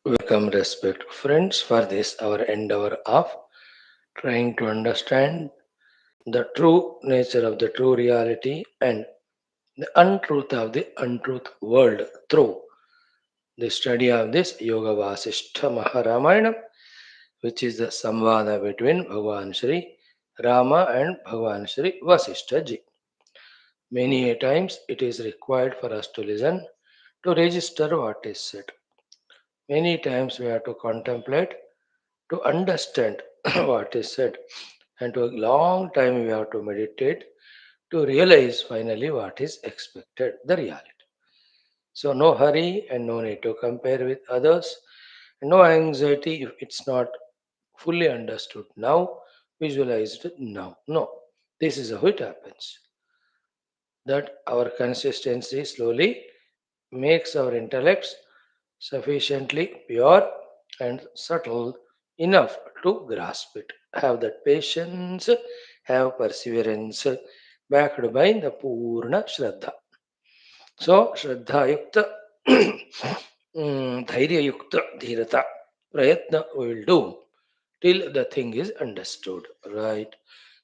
Welcome, respect friends, for this our endeavor of trying to understand the true nature of the true reality and the untruth of the untruth world through the study of this Yoga Vaashishtha Maha Ramayanam, which is the Samvada between Bhagavan Shri Rama and Bhagavan Shri Vasishtha ji. Many a times it is required for us to listen to register what is said. Many times we have to contemplate to understand what is said, and to a long time we have to meditate to realize finally what is expected, the reality. So, no hurry and no need to compare with others, no anxiety if it's not fully understood now, visualized now. No, this is how it happens. That our consistency slowly makes our intellects sufficiently pure and subtle enough to grasp it. Have that patience, have perseverance, backed by the Purna Shraddha. So, Shraddha Yukta, Dhairya Yukta, Dhirata, Prayatna we will do till the thing is understood. Right?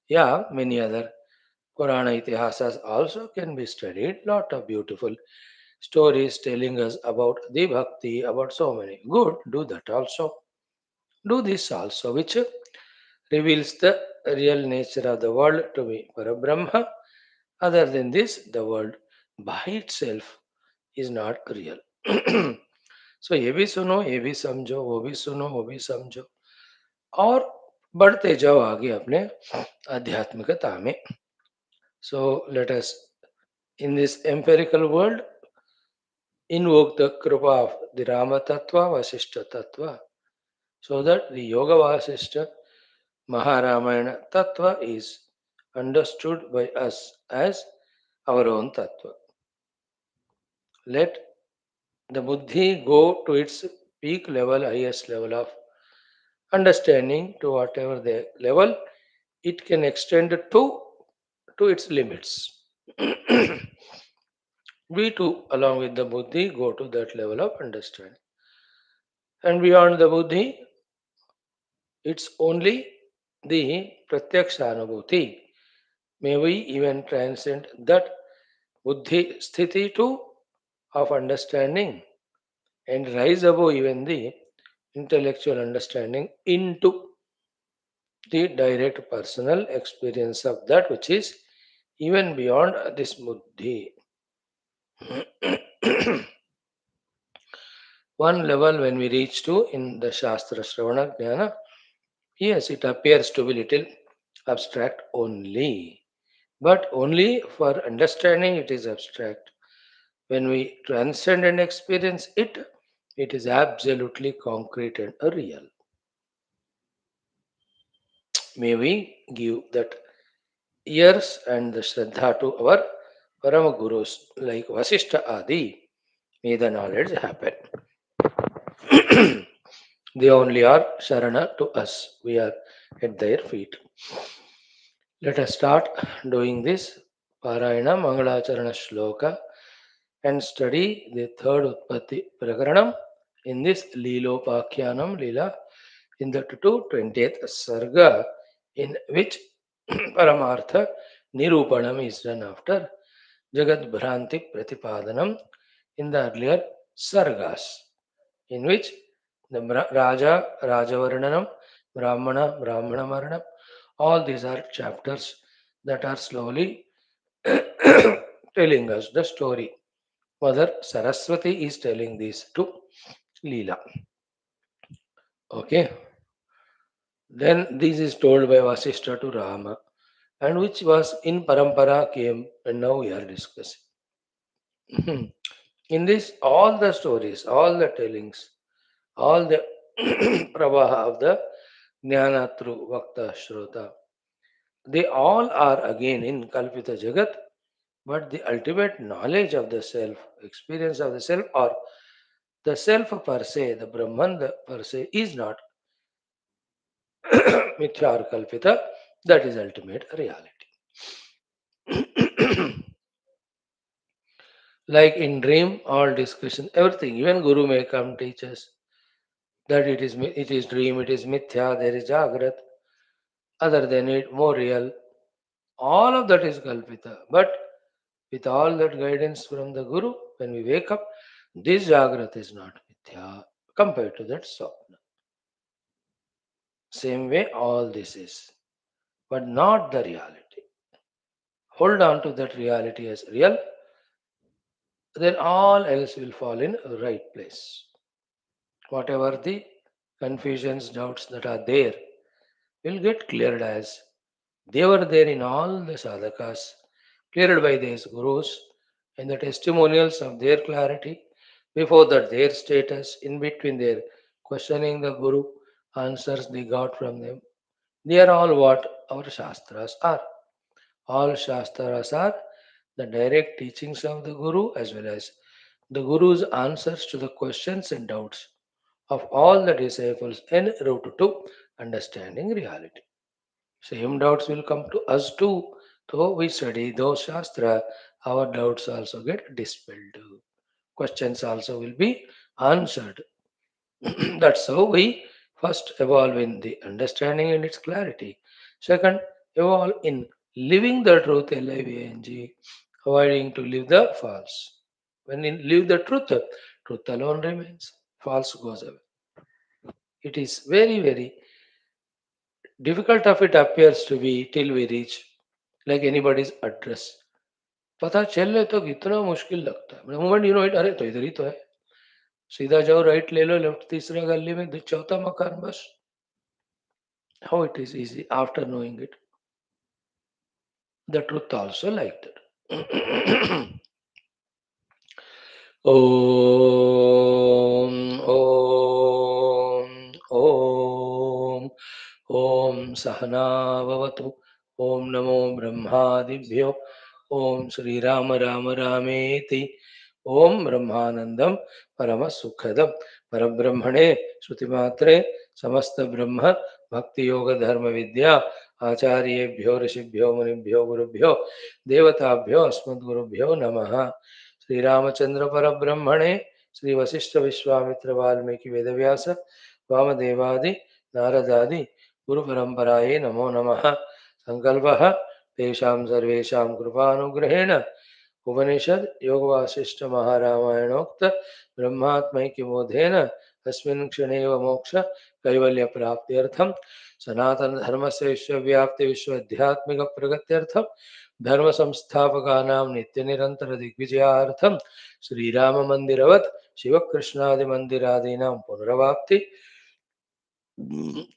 Yeah, many other Purana Itihasas also can be studied. Lot of beautiful stories telling us about the bhakti, about so many. Good, do that also. Do this also, which reveals the real nature of the world to be Parabrahma. Other than this, the world by itself is not real. So ये भी सुनो ये भी समझो वो भी सुनो वो भी समझो और बढ़ते जाओ आगे अपने आध्यात्मिकता में. So let us in this empirical world invoke the kripa of the Rama Tattva, Vasishtha Tattva, so that the Yoga Vasishtha Maharamayana Tattva is understood by us as our own Tattva. Let the Buddhi go to its peak level, highest level of understanding to whatever the level it can extend to its limits. We too, along with the Buddhi, go to that level of understanding. And beyond the Buddhi, it's only the Pratyaksha Anubhuti. May we even transcend that Buddhi sthiti too of understanding and rise above even the intellectual understanding into the direct personal experience of that which is even beyond this Buddhi. One level when we reach to in the Shastra Shravana Jnana, yes, it appears to be little abstract only. But only for understanding it is abstract. When we transcend and experience it, it is absolutely concrete and real. May we give that ears and the Shraddha to our Parama Gurus like Vasishtha Adi. May the knowledge happen. They only are Sharana to us. We are at their feet. Let us start doing this Parayana Mangalacharana Shloka and study the third Utpatthi Prakranam in this Leelopakhyanam Leela in the 20th Sarga, in which Paramartha Nirupanam is done after Jagat Bhranti Pratipadanam in the earlier Sargas, in which the Raja, Rajavarnanam, Brahmana, Brahmana Maranam, all these are chapters that are slowly telling us the story. Mother Saraswati is telling this to Leela. Okay. Then this is told by Vasishtha to Rama, and which was in Parampara came, and now we are discussing. In this, all the stories, all the tellings, all the pravaha of the Jnana through Vakta Shrota, they all are again in Kalpitha Jagat, but the ultimate knowledge of the self, experience of the self, or the self per se, the Brahman per se, is not Mithya or Kalpita, that is ultimate reality. Like in dream, all discussion, everything, even Guru may come teach us. that it is dream, it is mithya, there is jagrat, other than it, more real. All of that is kalpita. But with all that guidance from the Guru, when we wake up, this jagrat is not mithya compared to that swapna. Same way, all this is, but not the reality. Hold on to that reality as real, then all else will fall in right place. Whatever the confusions, doubts that are there will get cleared as they were there in all the sadhakas, cleared by these gurus and the testimonials of their clarity. Before that, their status, in between their questioning the guru, answers they got from them. They are all what our shastras are. All shastras are the direct teachings of the guru as well as the guru's answers to the questions and doubts of all the disciples en route to understanding reality. Same doubts will come to us too. Though we study those shastra, our doubts also get dispelled. Questions also will be answered. That's how we first evolve in the understanding and its clarity. Second, evolve in living the truth, LIVNG, avoiding to live the false. When you live the truth, truth alone remains, false goes away. It is very, very difficult of it appears to be till we reach like anybody's address. पता चले तो कितना मुश्किल लगता है moment you know it अरे तो इधर ही तो है सीधा जाओ राइट ले लो लेफ्ट तीसरा गली में चौथा मकान बस how it is easy after knowing it the truth also like that om om om om सहना भवतु ओम नमो ब्रह्मादिभ्यो ओम श्री राम राम रामेति ओम ब्रह्मानंदम परम सुखदम परब्रह्मणे श्रुतिमात्रे समस्त ब्रह्म भक्ति योग धर्म विद्या आचार्येभ्यो ऋषिभ्यो मुनिभ्यो गुरुभ्यो देवताभ्यो अस्मद्गुरुभ्यो नमः श्रीरामचंद्र परब्रह्मणे श्री वशिष्ठ विश्वामित्र वाल्मीकि वेदव्यास वामदेवादि नारदादि गुरु परंपराये नमो नमः संकल्पः तेषां सर्वेषां कृपानुग्रहेण उपनिषद योग वासिष्ठ महारामायणोक्त ब्रह्मात्मैक्यबोधेन अस्मिन् क्षणे एव मोक्ष कैवल्य प्राप्त्यर्थम सनातन धर्म से विश्वव्याप्ति विश्वध्यात्मिक प्रगत्यर्थम धर्म संस्थापकानां नित्य निरंतर दिग्विजयार्थम श्रीराम मंदिरवत् शिव कृष्णादि मंदिरादीनां पुनरवाप्ति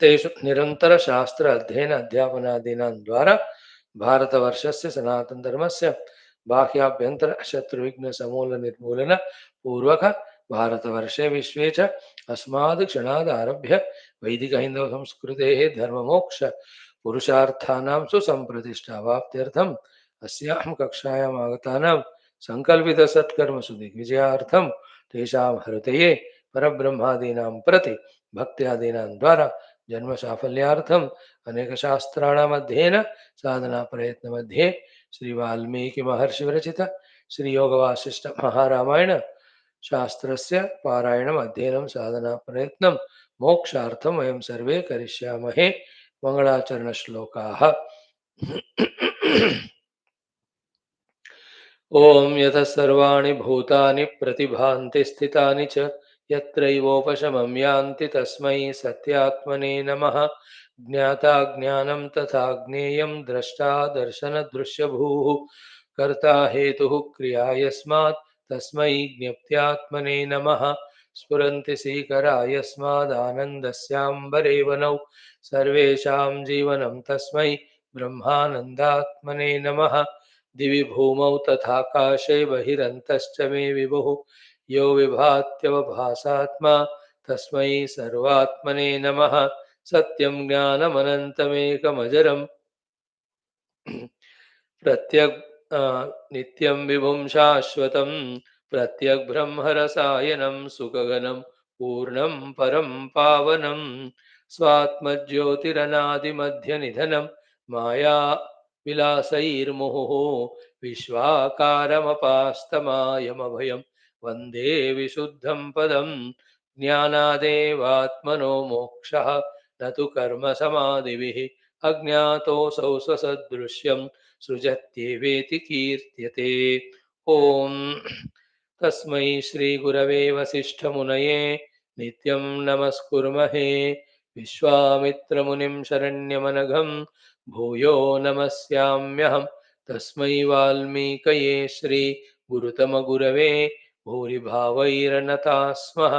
तेषु निरंतर शास्त्र अध्ययन अध्यापनादीनां द्वारा भारतवर्षस्य सनातन धर्मस्य बाह्याभ्यंतर शत्रुविघ्न समूल निर्मूलन पूर्वक भारतवर्षे विश्वे च अस्माद् क्षणाद् आरभ्य वैदिक हिंदव संस्कृतेः धर्ममोक्ष पुरुषार्थानां सुसंप्रतिष्ठावाप्त्यर्थम् अस्यां कक्षायाम् आगतानां संकल्पित सत्कर्म सुदिग्विजयार्थं तेषां हृदये परब्रह्मादीनां प्रति भक्त्यादीनां द्वारा जन्म साफल्यार्थम अनेक शास्त्राणाम अध्ययन साधना प्रयत्न मध्ये श्री वाल्मीकि महर्षि विरचित श्री योग वासिष्ठ महारामायण शास्त्रस्य पारायणम अध्ययनं साधना प्रयत्नं मोक्षार्थम वयं सर्वे करिष्यामहे मंगलाचरण श्लोकाः ॐ यतः सर्वाणि भूतानि प्रतिभान्ति स्थितानि च यत्रैवोपशमं यान्ति तस्मै सत्यात्मने नमः ज्ञाता ज्ञानं तथा ज्ञेयं द्रष्टा दर्शनदृश्यभूः कर्ता हेतुः क्रिया यस्मात् तस्मै ज्ञप्त्यात्मने नमः स्फुरन्ति सीकरा यस्मादानन्दस्याम्बरे वनौ सर्वेषां जीवनं तस्मै ब्रह्मानन्दात्मने नमः दिवि भूमौ तथाकाशे बहिरन्तश्च मे विभुः यो विभात्यवभासात्मा तस्मै सर्वात्मने नमः सत्यं ज्ञानमनन्तमेकमजरम् प्रत्यग् नित्यं विभुं शाश्वतं प्रत्यग्ब्रह्मरसायनं सुखगनं पूर्णं परं पावनं स्वात्मज्योतिरनादिमध्यनिधनं माया विलासैर्मुहुः विश्वाकारमपास्तमायमभयं वन्दे विशुद्धं पदं ज्ञानादेवात्मनो मोक्षः न तु कर्म समाधिभिः अज्ञातोऽसौ स्वसदृश्यं सृजत्येवेति कीर्त्यते। ॐ तस्मै श्रीगुरवे वसिष्ठमुनये नित्यं नमस्कुर्महे। विश्वामित्रमुनिं शरण्यमनघं भूयो नमस्याम्यहं। तस्मै वाल्मीकये श्रीगुरुतमगुरवे भूरिभावैरनताः स्मः।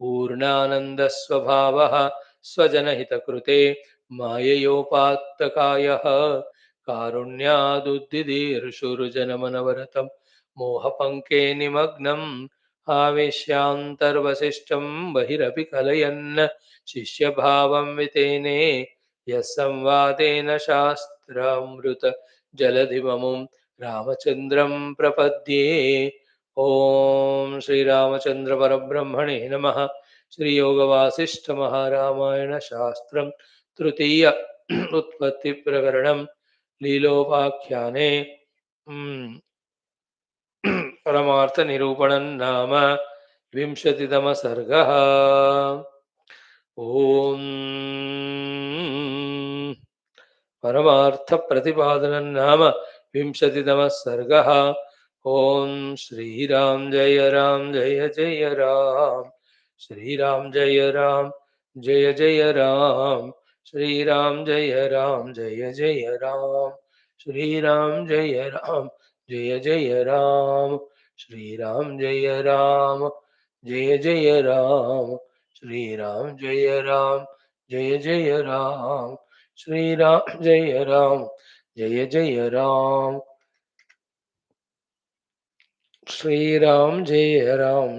पूर्णानन्दस्वभावः स्वजनहितकृते माययोपात्तकायः कारुण्यादुद्दिदीर्षुर्जनमनवरतं मोहपङ्के निमग्नम् आवेश्यान्तर्वसिष्ठं बहिरपि कलयन् शिष्यभावं वितेने यः संवादेन शास्त्रामृत जलधिममुं रामचन्द्रं प्रपद्ये। ओम श्री रामचंद्र परब्रह्मणे नमः। श्री योग वासिष्ठ महारामायण शास्त्रम तृतीय उत्पत्ति प्रकरणम लीलोपाख्याने परमार्थ निरूपणं नाम विंशतितम सर्गः। ओम परमार्थ प्रतिपादनं नाम विंशतितमः सर्गः। ओम श्रीराम जय जय राम, श्रीराम जय जय राम, श्रीराम जय जय राम, श्रीराम जय जय राम, श्रीराम जय जय राम, श्रीराम जय राम, श्रीराम जय राम, श्रीराम जय राम, श्रीराम जय राम,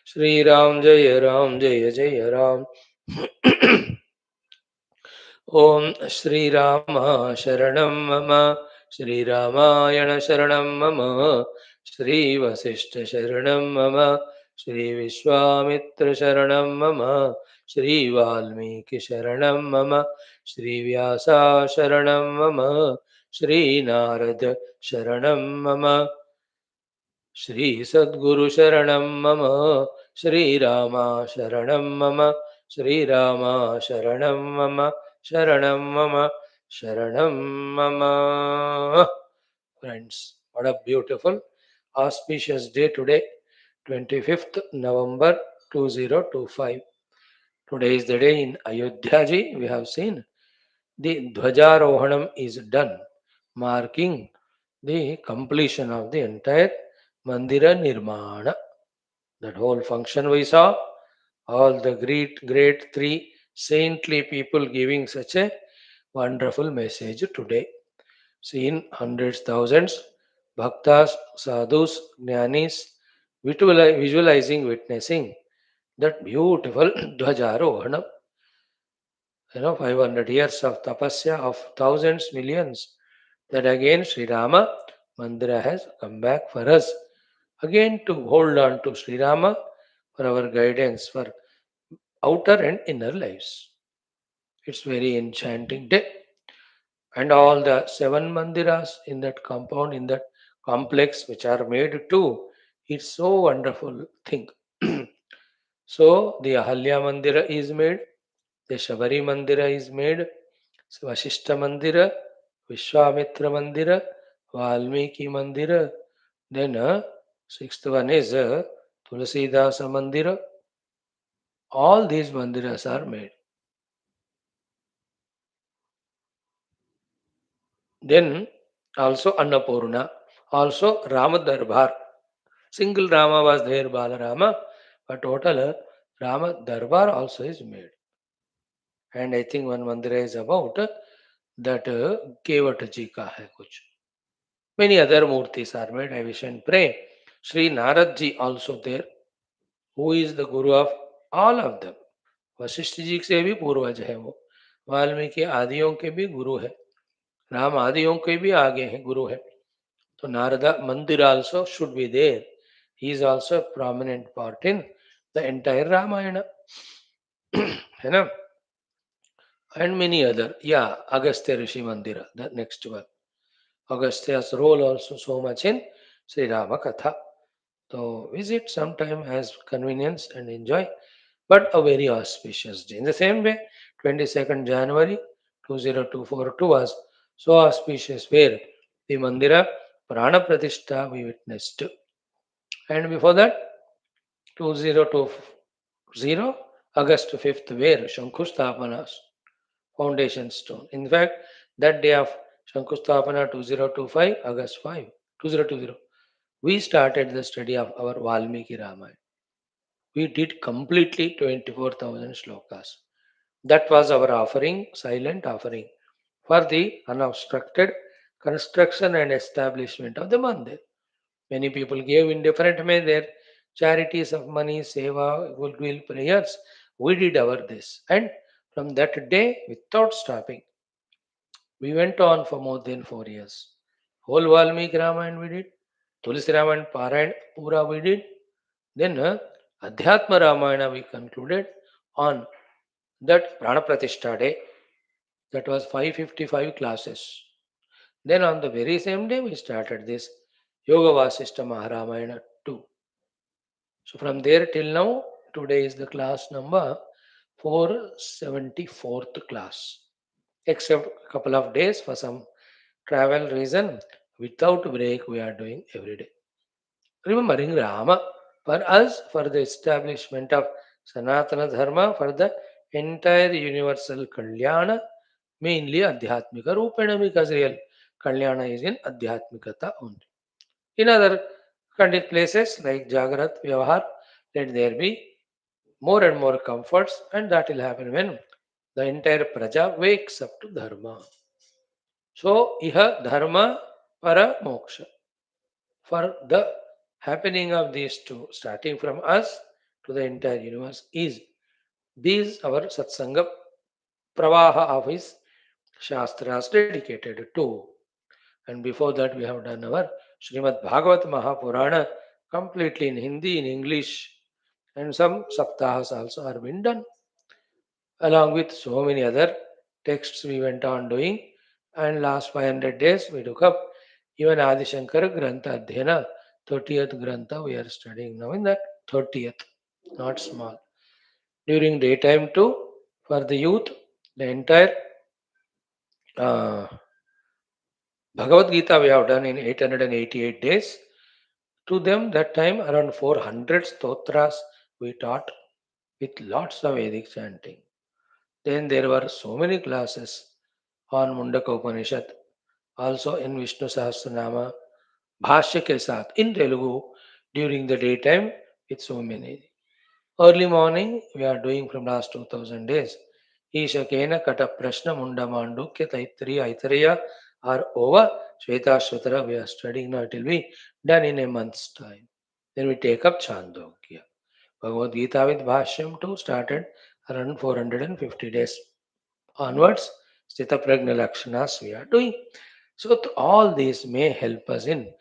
श्रीराम जय राम। ओम श्रीराम शरणं मम, श्रीरामायण शरणं मम, श्रीवसिष्ठ शरणं मम, श्रीविश्वामित्र शरणं मम, श्रीवाल्मीकि शरणं मम, श्रीव्यासा शरणं मम, श्रीनारद शरणं मम, श्री सद्गुरु शरणं मम, श्रीरामा शरणं मम, श्रीरामा शरणं मम, शरणं मम, शरणं मम। Friends, what a beautiful auspicious day today, 25th November 2025. Today is the day in Ayodhya ji. We have seen the Dhwajarohanam is done, marking the completion of the entire Mandira Nirmana. That whole function we saw, all the great three saintly people giving such a wonderful message today. Seen hundreds, thousands, bhaktas, sadhus, jnanis, visualizing, witnessing that beautiful Dhwajarohana. 500 years of tapasya of thousands, millions. That again Sri Rama Mandira has come back for us. Again to hold on to Sri Rama for our guidance for outer and inner lives. It's very enchanting day. And all the 7 mandiras in that compound, in that complex, which are made too, it's so wonderful thing. So the Ahalya Mandira is made, the Shabari Mandira is made, Vaashishtha Mandira, Vishwamitra Mandira, Valmiki Mandira. Then sixth one is Tulasidasa Mandira. All these mandiras are made. Then also Annapurna, also Rama Darbar. Single Rama was there, Balarama, but total Rama Darbar also is made. And I think one mandira is about that Kevat ji ka hai kuch. Many other murtis are made. I wish and pray. Sri Narad ji also there, who is the guru of all of them. Vashishtha ji से भी पूर्वज है वो, वाल्मीकि आदियों के भी गुरु है, राम आदियों के भी आगे हैं गुरु है. तो नारदा मंदिर also should be there. He is also a prominent part in the entire Ramayana. है ना? And many other. Yeah, Agastya Rishi Mandira, the next one. Agastya's role also so much in Sri Rama Katha. So visit sometime as convenience and enjoy, but a very auspicious day. In the same way, 22nd January 2024 was so auspicious where the Mandira Prana Pratishtha we witnessed. And before that, 2020, August 5th, where Shankusthapana foundation stone. In fact, that day of Shankusthapana 2025, August 5, 2020, we started the study of our Valmiki Ramayana. We did completely 24,000 shlokas. That was our offering, silent offering, for the unobstructed construction and establishment of the mandir. Many people gave in different way their charities of money, seva, goodwill, prayers. We did our this. And from that day, without stopping, we went on for more than 4 years. Whole Valmiki Ramayana we did. Tulsi Ramayana Parayan Pura we did. Then Adhyatma Ramayana we concluded on that Prana Pratishtha day. That was 555 classes. Then on the very same day we started this Yoga Vaashishtha Maharamayana 2. So from there till now, today is the class number 474th class. Except a couple of days for some travel reason, without break we are doing every day. Remembering Rama for us, for the establishment of Sanatana Dharma, for the entire universal Kalyana, mainly Adhyatmika Rupena, because real Kalyana is in Adhyatmikata only. In other places like Jagrat, Vyavahar, let there be more and more comforts, and that will happen when the entire Praja wakes up to Dharma. So, Iha Dharma Para Moksha. For the happening of these two, starting from us to the entire universe, is these our Satsanga Pravaha of his Shastras dedicated to. And before that, we have done our Srimad Bhagavat Mahapurana completely in Hindi, in English, and some saptahas also are been done. Along with so many other texts, we went on doing. And last 500 days, we took up even Adi Shankara Grantha Adhyana, 30th Grantha, we are studying now in that 30th, not small. During daytime too, for the youth, the entire uh, Bhagavad Gita we have done in 888 days. To them, that time around 400 stotras we taught with lots of Vedic chanting. Then there were so many classes on Mundaka Upanishad, also in Vishnu Sahasranama, Bhashya ke saath, in Telugu during the daytime with so many. Early morning we are doing from last 2000 days. Isha Kena Kata Prashna Munda Mandukya Taittariya Aitareya are over. Shvetashvatara we are studying now. It will be done in a month's time. Then we take up Chandogya. Bhagavad Gita with Bhashyam too started around 450 days onwards. Sthita Prajna Lakshanas we are doing. So all these may help us in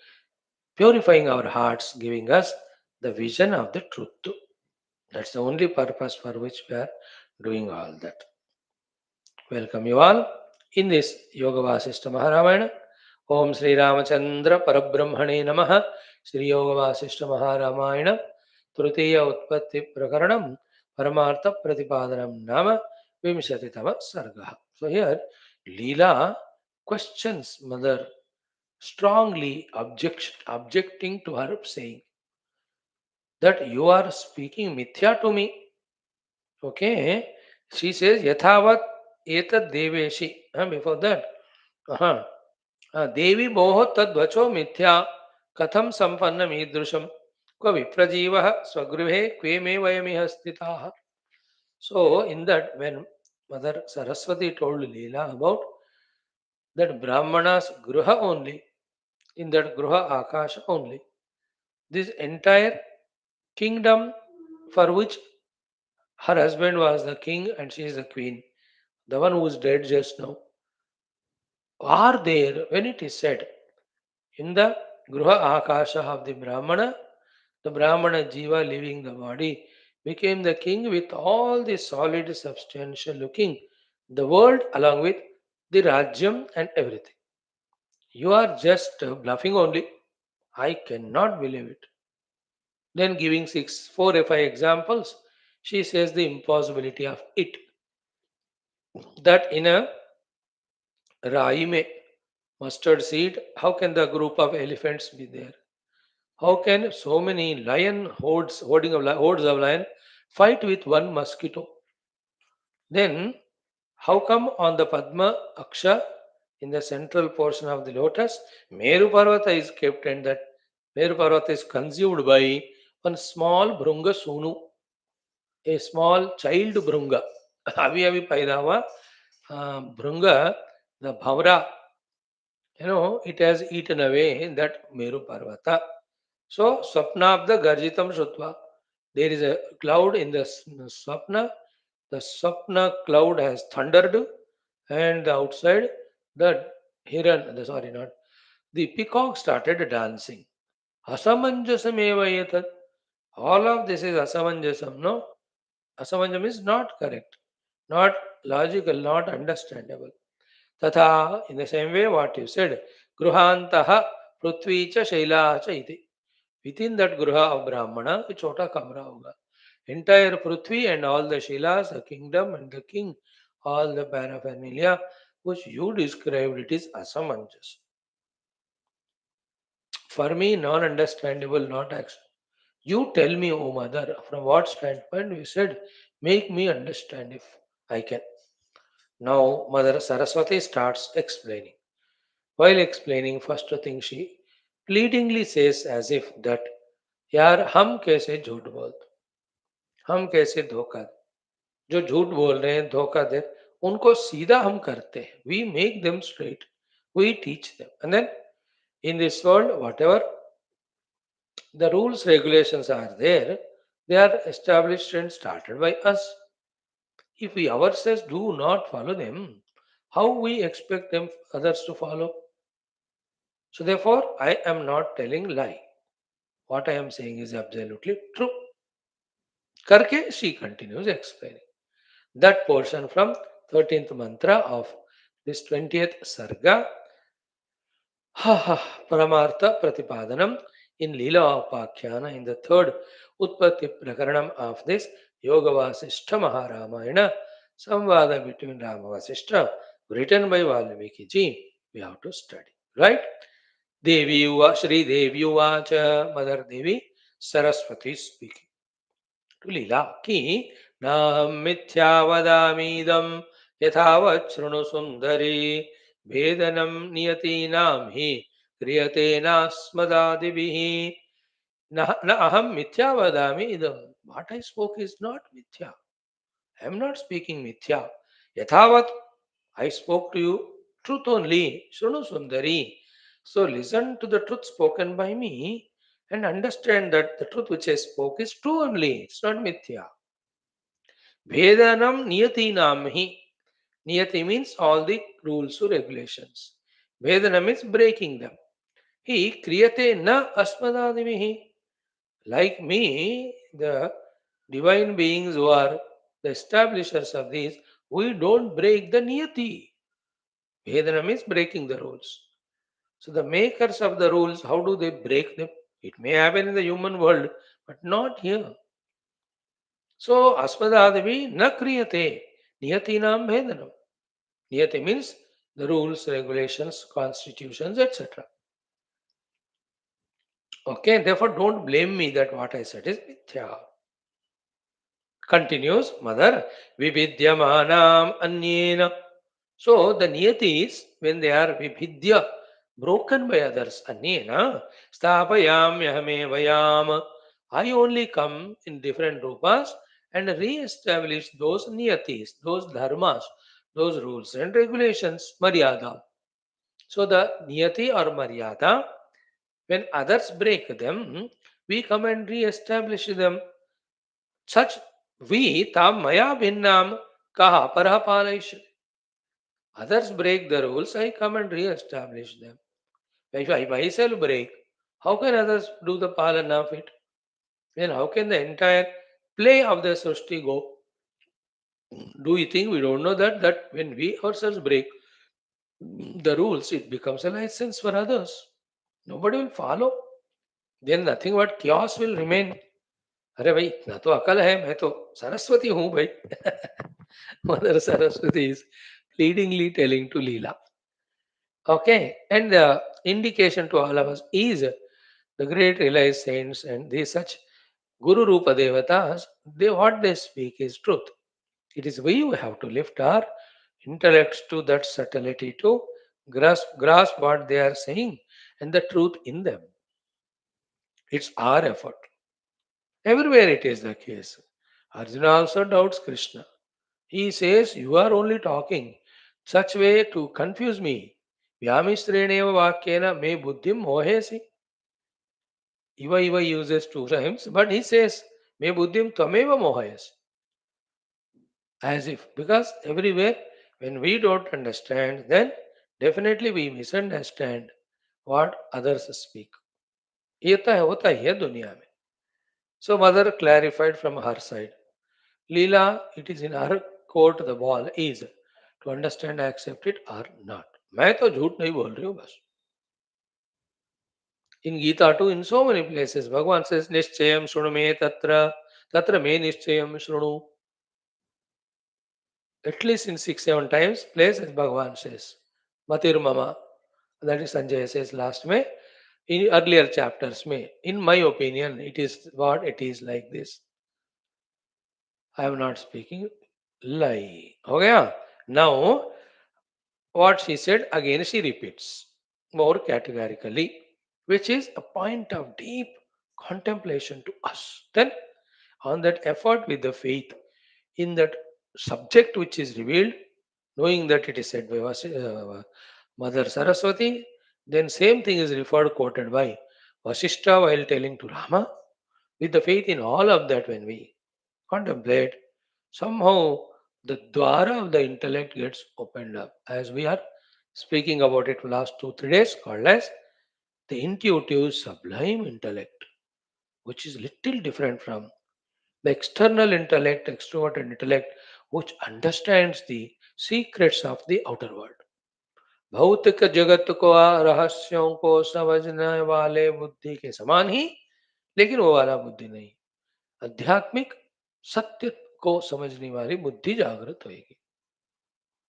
purifying our hearts, giving us the vision of the truth. That's the only purpose for which we are doing all that. Welcome you all in this Yoga Vasishtha Maharamayana. Om Sri Ramachandra Parabrahmane Namaha. Sri Yoga Vasishtha Maharamayana. Trutiya Utpatthi Prakaranam. Paramartha Pratipadanam Nama Vimshatitama Sarga. So here, Leela questions mother strongly objecting to her, saying that you are speaking mithya to me. Okay, she says yathavat etad deveshi. Before that, devi moho tadvacho mithya katham sampannam idrusham kva viprajiva swagruhe kve me vayamiha stitaha. So in that, when Mother Saraswati told Leela about that Brahmanas gruha only, in that gruha akasha only, this entire kingdom for which her husband was the king and she is the queen, the one who is dead just now, are there when it is said in the Gruha Akasha of the Brahmana Jiva leaving the body became the king with all the solid, substantial looking, the world along with the Rajyam and everything. You are just bluffing only. I cannot believe it. Then, giving four or five examples, she says the impossibility of it. That in a raime mustard seed, how can the group of elephants be there? How can so many hordes of lion fight with one mosquito? Then, how come on the Padma Aksha, in the central portion of the lotus, Meru Parvata is kept and that Meru Parvata is consumed by one small Brunga Sunu, a small child Brunga. Avi paida hua Brunga, the Bhavra, it has eaten away that Meru Parvata. So, Swapna of the Garjitam Shutva. There is a cloud in the Swapna. The Swapna cloud has thundered, and the outside, the sorry, not the peacock started dancing. Asamanjasam eva etat. All of this is asamanjasam, no? Asamanjam is not correct, not logical, not understandable. Tatha, in the same way, what you said, Gruhantaha Prithvi cha Shaila cha iti. Within that Gruha of Brahmana, a chota kamra hoga. Entire Prithvi and all the Shilas, the kingdom and the king, all the paraphernalia, which you described, it is asamanjas. For me, non-understandable, not action. You tell me, O mother, from what standpoint you said, make me understand if I can. Now, Mother Saraswati starts explaining. While explaining, first thing she pleadingly says as if that, यार हम कैसे झूठ बोलते, हम कैसे धोखा दे, जो झूठ बोल रहे हैं धोखा दे उनको सीधा हम करते हैं, we make them straight, we teach them, and then in this world whatever the rules regulations are there, they are established and started by us. If we ourselves do not follow them, how we expect them others to follow? So therefore, I am not telling lie. What I am saying is absolutely true. Karke, she continues explaining. That portion from 13th mantra of this 20th Sarga, Paramartha Pratipadanam in Leelopakhyana in the third Utpatthi Prakaranam of this Yoga Vaashishtha Maha Ramayana, Samvada between Rama written by Valmiki ji, we have to study. Right? Devi Shri Devi Uvacha, Mother Devi, Saraswati speaking. To Leela ki na mithya vadamidam yathavat shrunu sundari vedanam niyatinam hi kriyate nasmadadibihi na aham mithya vadami idam. What I spoke is not mithya. I am not speaking mithya. Yathavat, I spoke to you truth only. Shrunu sundari. So listen to the truth spoken by me and understand that the truth which I spoke is true only. It's not mithya. Vedanam niyatinam hi. Niyati means all the rules or regulations. Vedana means breaking them. He kriyate na asmadadimihi. Like me, the divine beings who are the establishers of these, we don't break the niyati. Vedana means breaking the rules. So the makers of the rules, how do they break them? It may happen in the human world, but not here. So asmadadavi na kriyate niyatinam vedanam. Niyati means the rules, regulations, constitutions, etc. Okay, therefore don't blame me that what I said is mithya. Continues, Mother, Vibhidyamanam anyena. So the niyatis, when they are vibhidya, broken by others, anyena, stapayam yahame vayam. I only come in different rupas and re-establish those niyatis, those dharmas, those rules and regulations, maryada. So the niyati or maryada, when others break them, we come and re-establish them. Such we tam maya bhinnam kaha parah palayishyati. Others break the rules, I come and re-establish them. If I myself break, how can others do the palana of it? Then how can the entire play of the Srishti go? Do you think we don't know that when we ourselves break, the rules, it becomes a license for others. Nobody will follow. Then nothing but chaos will remain. अरे भाई इतना तो अकल है मैं तो सरस्वती हूँ भाई Mother Saraswati is pleadingly telling to Leela. Okay, and the indication to all of us is the great realized saints and these such Guru Rupa Devatas, they what they speak is truth. It is we who have to lift our intellects to that subtlety to grasp what they are saying and the truth in them. It's our effort. Everywhere it is the case. Arjuna also doubts Krishna. He says, you are only talking such way to confuse me. Vyamistreneva vakyena me buddhim mohesi. Iva uses two times, but he says, me buddhim tameva mohayasi. As if, because everywhere, when we don't understand, then definitely we misunderstand what others speak. ये तो होता ही है दुनिया में. So mother clarified from her side. Leela, it is in her court the ball is to understand, accept it or not. मैं तो झूठ नहीं बोल रही हूँ बस. In Gita too, in so many places, Bhagavan says, Nischayam shruno me tatra, tatra me nischayam shruno. At least in 6, 7 times, places Bhagavan says, Matir Mama, that is Sanjay says last May, in earlier chapters May. In my opinion, it is what it is like this. I am not speaking lie. Okay? Now, what she said, again she repeats more categorically, which is a point of deep contemplation to us. Then, on that effort with the faith in that subject which is revealed, knowing that it is said by Mother Saraswati, then same thing is referred, quoted by Vaashishtha while telling to Rama, with the faith in all of that when we contemplate, somehow the dwara of the intellect gets opened up. As we are speaking about it last 2, 3 days, called as the intuitive sublime intellect, which is little different from the external intellect, extroverted intellect, which understands the secrets of the outer world. भौतिक जगत को रहस्यों को समझने वाले बुद्धि के समान ही, लेकिन वो वाला बुद्धि नहीं. आध्यात्मिक सत्य को समझने वाली बुद्धि जागृत होगी.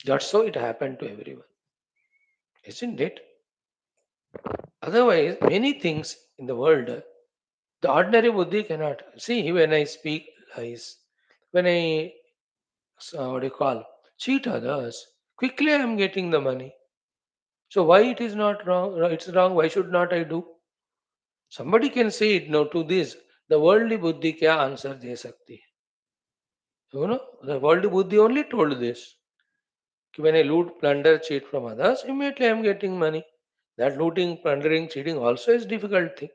That's how it happened to everyone, isn't it? Otherwise, many things in the world, the ordinary buddhi cannot see. When I speak lies, when I what do you call cheat others, quickly I am getting the money. So why it is not wrong? It's wrong. Why should not I do? Somebody can say it. No, to this the worldly buddhi क्या answer दे सकती है? The worldly buddhi only told this. When I loot, plunder, cheat from others, immediately I am getting money. That looting, plundering, cheating also is difficult thing.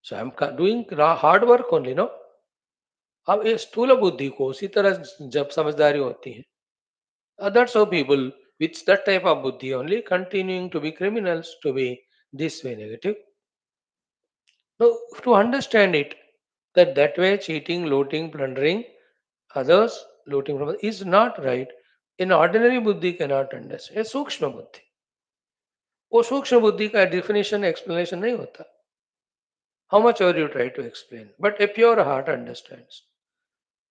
So I am doing hard work only, no? अब ये स्थूल बुद्धि को उसी तरह जब समझदारी होती है, that's how people with that type of buddhi only continuing to be criminals, to be this way negative. No, to understand it, that way cheating, looting, plundering others, looting from others is not right. In ordinary buddhi cannot understand. A सूक्ष्म बुद्धि, वो सूक्ष्म बुद्धि का definition explanation नहीं होता. How much ever you try to explain, but a pure heart understands.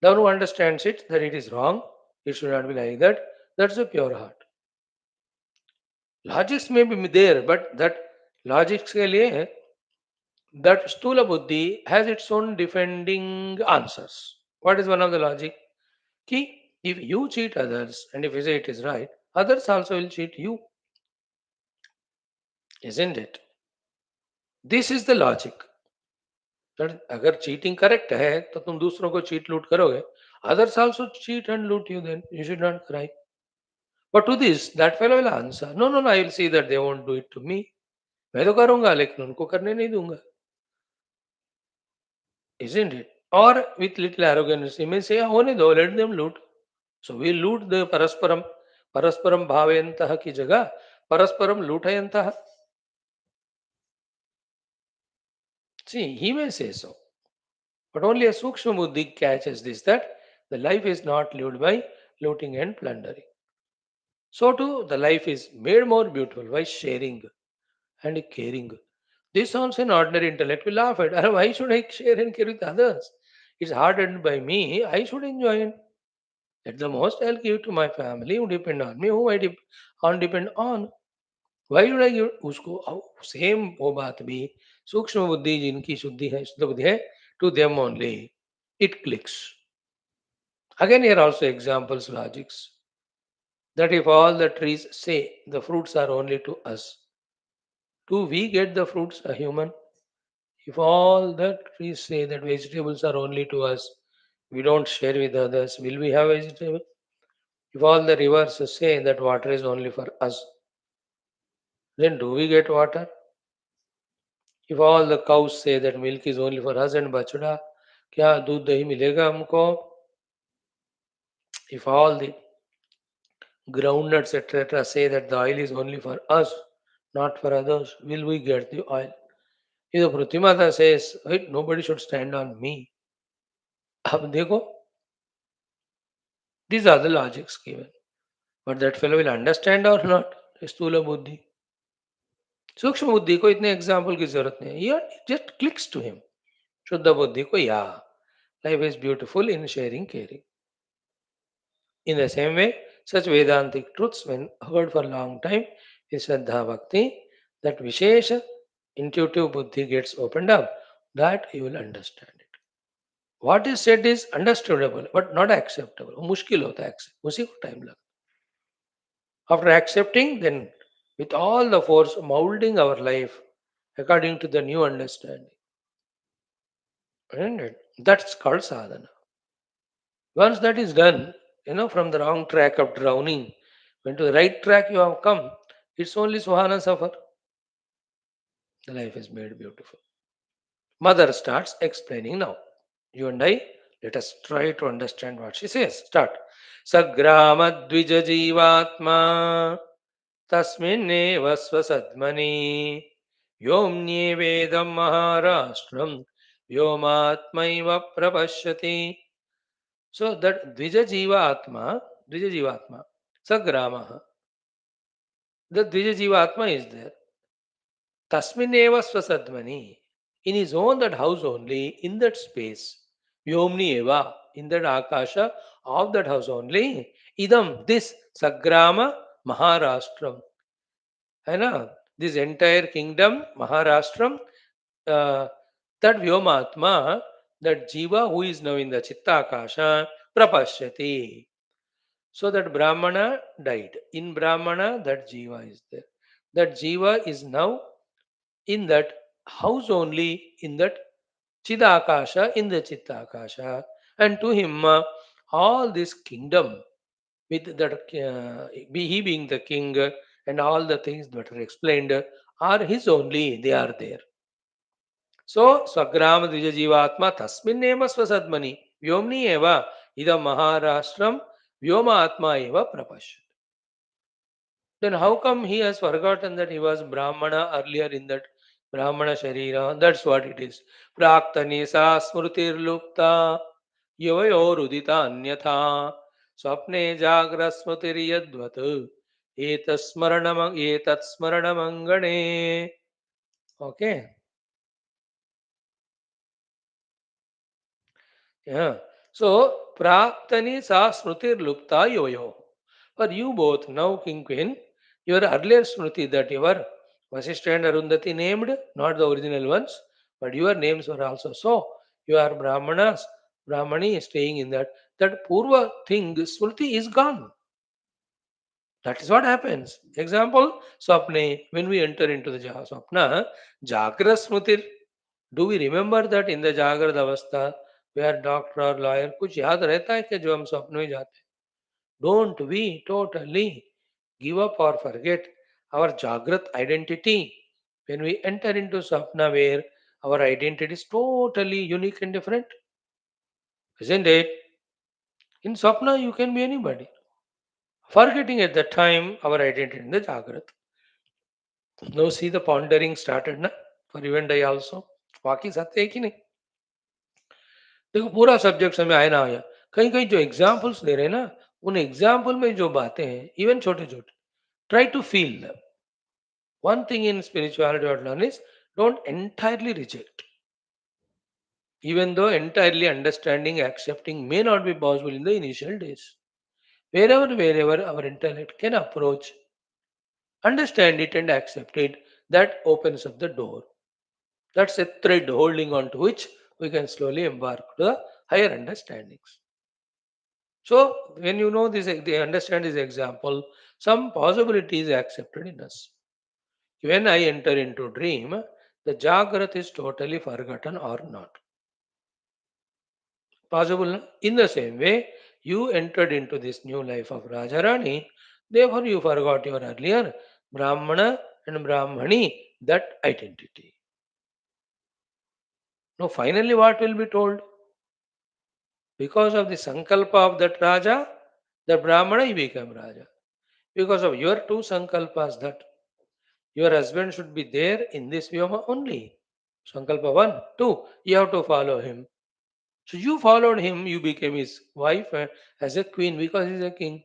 The one who understands it that it is wrong, it should not be like that. That's a pure heart. Logics may be there, but that logics के लिए that stula buddhi has its own defending answers. What is one of the logic? Ki, if you cheat others and if you say it is right, others also will cheat you. Isn't it? This is the logic. That अगर cheating correct है तो तुम दूसरों को cheat लूट करोगे. Others also cheat and loot you, then you should not cry. But to this, that fellow will answer, no, no, no, I will see that they won't do it to me. मैं तो करूंगा लेकिन उनको करने नहीं दूंगा. Isn't it? Or with little arrogance, he may say, होने दो, let them loot. So we loot the परस्परम भावयन्तः की जगह परस्परम लूटयन्तः. See, he may say so. But only a Sukshma Buddhi catches this, that the life is not lived by looting and plundering. So too, the life is made more beautiful by sharing and caring. This also an ordinary intellect will laugh at. Why should I share and care with others? It's hardened by me. I should enjoy it. At the most, I'll give to my family who depend on me, who I depend on. Why should I give उसको same वो बात भी सूक्ष्म बुद्धि जिनकी शुद्धि है शुद्ध बुद्धि है to them only. It clicks. Again, here also examples, logics. That if all the trees say the fruits are only to us, do we get the fruits, a human? If all the trees say that vegetables are only to us, we don't share with others, will we have vegetable? If all the rivers say that water is only for us, then do we get water? If all the cows say that milk is only for us and bachda, क्या दूध दही मिलेगा हमको? If all the groundnuts etc. say that the oil is only for us, not for others, will we get the oil? If the Pratimata says, "Wait, nobody should stand on me," अब देखो, these are the logics given. But that fellow will understand or not? स्थूल बुद्धि. सूक्ष्म बुद्धि को इतने example की जरूरत नहीं है. It just clicks to him. शुद्ध बुद्धि को या life is beautiful in sharing, caring. In the same way, such Vedantic truths, when heard for a long time, is Shraddha Bhakti, that Vishesha intuitive buddhi gets opened up, that you will understand it. What is said is understandable, but not acceptable. वो मुश्किल होता है accept, उसी को time लगता है. After accepting, then with all the force molding our life according to the new understanding. Isn't it? That's called sadhana. Once that is done, from the wrong track of drowning, when to the right track you have come, it's only Suhana suffer. The life is made beautiful. Mother starts explaining now. You and I, let us try to understand what she says. Start. Sagrama dvija jivatma tasminne vasvasadmani yomnye vedam maharashtram vyomatmaiva prapashyati. So that dvija jiva atma, sagrama, the dvija jiva atma is there. Tasmineva swasadmani. In his own that house only, in that space. Vyomni eva. In that akasha of that house only. Idam, this Sagrama Maharashtram. है ना? This entire kingdom, Maharashtram, uh, that Vyomatma, that Jiva who is now in the Chitta Akasha, Prapashyati. So that Brahmana died. In Brahmana, that Jiva is there. That Jiva is now in that house only, in that Chidakasha, in the Chittakasha, and to him all this kingdom with that he being the king and all the things that are explained are his only, they are there. So Swagram Dvija Jivatma Tasmin Nema Swasadmani Vyomni Eva Ida Maharashtram Vyoma Atma Eva Prapash. Then how come he has forgotten that he was Brahmana earlier in that Brahmana Sharira? That's what it is. Praktani sa smrutir lupta yavayor udita anyatha swapne jagra smrutir yadvat etat smaranamangane. Okay. Yeah. So Praktani sa smrutir lupta yoyo. For you both, now King Queen, your earlier smriti that your Vasishtha and Arundhati named, not the original ones, but your names were also so. You are Brahmanas, Brahmani staying in that. That Purva thing, smriti is gone. That is what happens. Example, Swapne, when we enter into the Swapna, Jagra Smritir. Do we remember that in the Jagrad Avastha, where doctor or lawyer, कुछ याद रहता है कि जो हम स्वप्न में जाते हैं? Don't we totally give up or forget our Jagrat identity when we enter into Sapna where our identity is totally unique and different? Isn't it? In Sapna, you can be anybody. Forgetting at that time our identity in the Jagrat. Now see the pondering started na for you and I also. बाकी सत्य है कि नहीं? देखो पूरा subject समझ आया ना आया, कहीं कहीं जो एग्जाम्पल्स दे रहे हैं ना उन एग्जाम्पल में जो बातें हैं, इवन छोटे छोटे, try to feel them. One thing in spirituality or learn is don't entirely reject. Even though entirely understanding, accepting may not be possible in the initial days. Wherever our intellect can approach, understand it and accept it, that opens up the door. That's a thread holding on to which we can slowly embark to the higher understandings. So when you know this, they understand this example, some possibility is accepted in us. When I enter into dream, the Jagrat is totally forgotten or not. Possible? Na? In the same way, you entered into this new life of Rajarani, therefore you forgot your earlier Brahmana and Brahmani, that identity. Now, finally, what will be told? Because of the Sankalpa of that Raja, the Brahmana, he became Raja. Because of your two Sankalpas, that your husband should be there in this Vyoma only. Sankalpa 1, 2, you have to follow him. So you followed him, you became his wife as a queen because he's a king.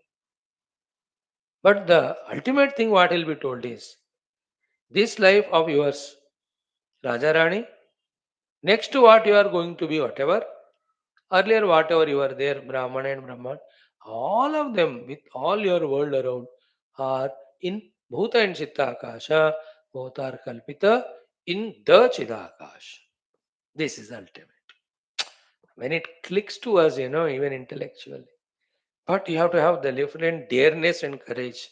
But the ultimate thing what will be told is this life of yours, Raja Rani, next to what you are going to be, whatever, earlier whatever you were there, Brahman and Brahman, all of them with all your world around are in Bhuta and Chitta Akasha, both are Kalpita in the Chidakash. This is ultimate. When it clicks to us, even intellectually. But you have to have the different dareness and courage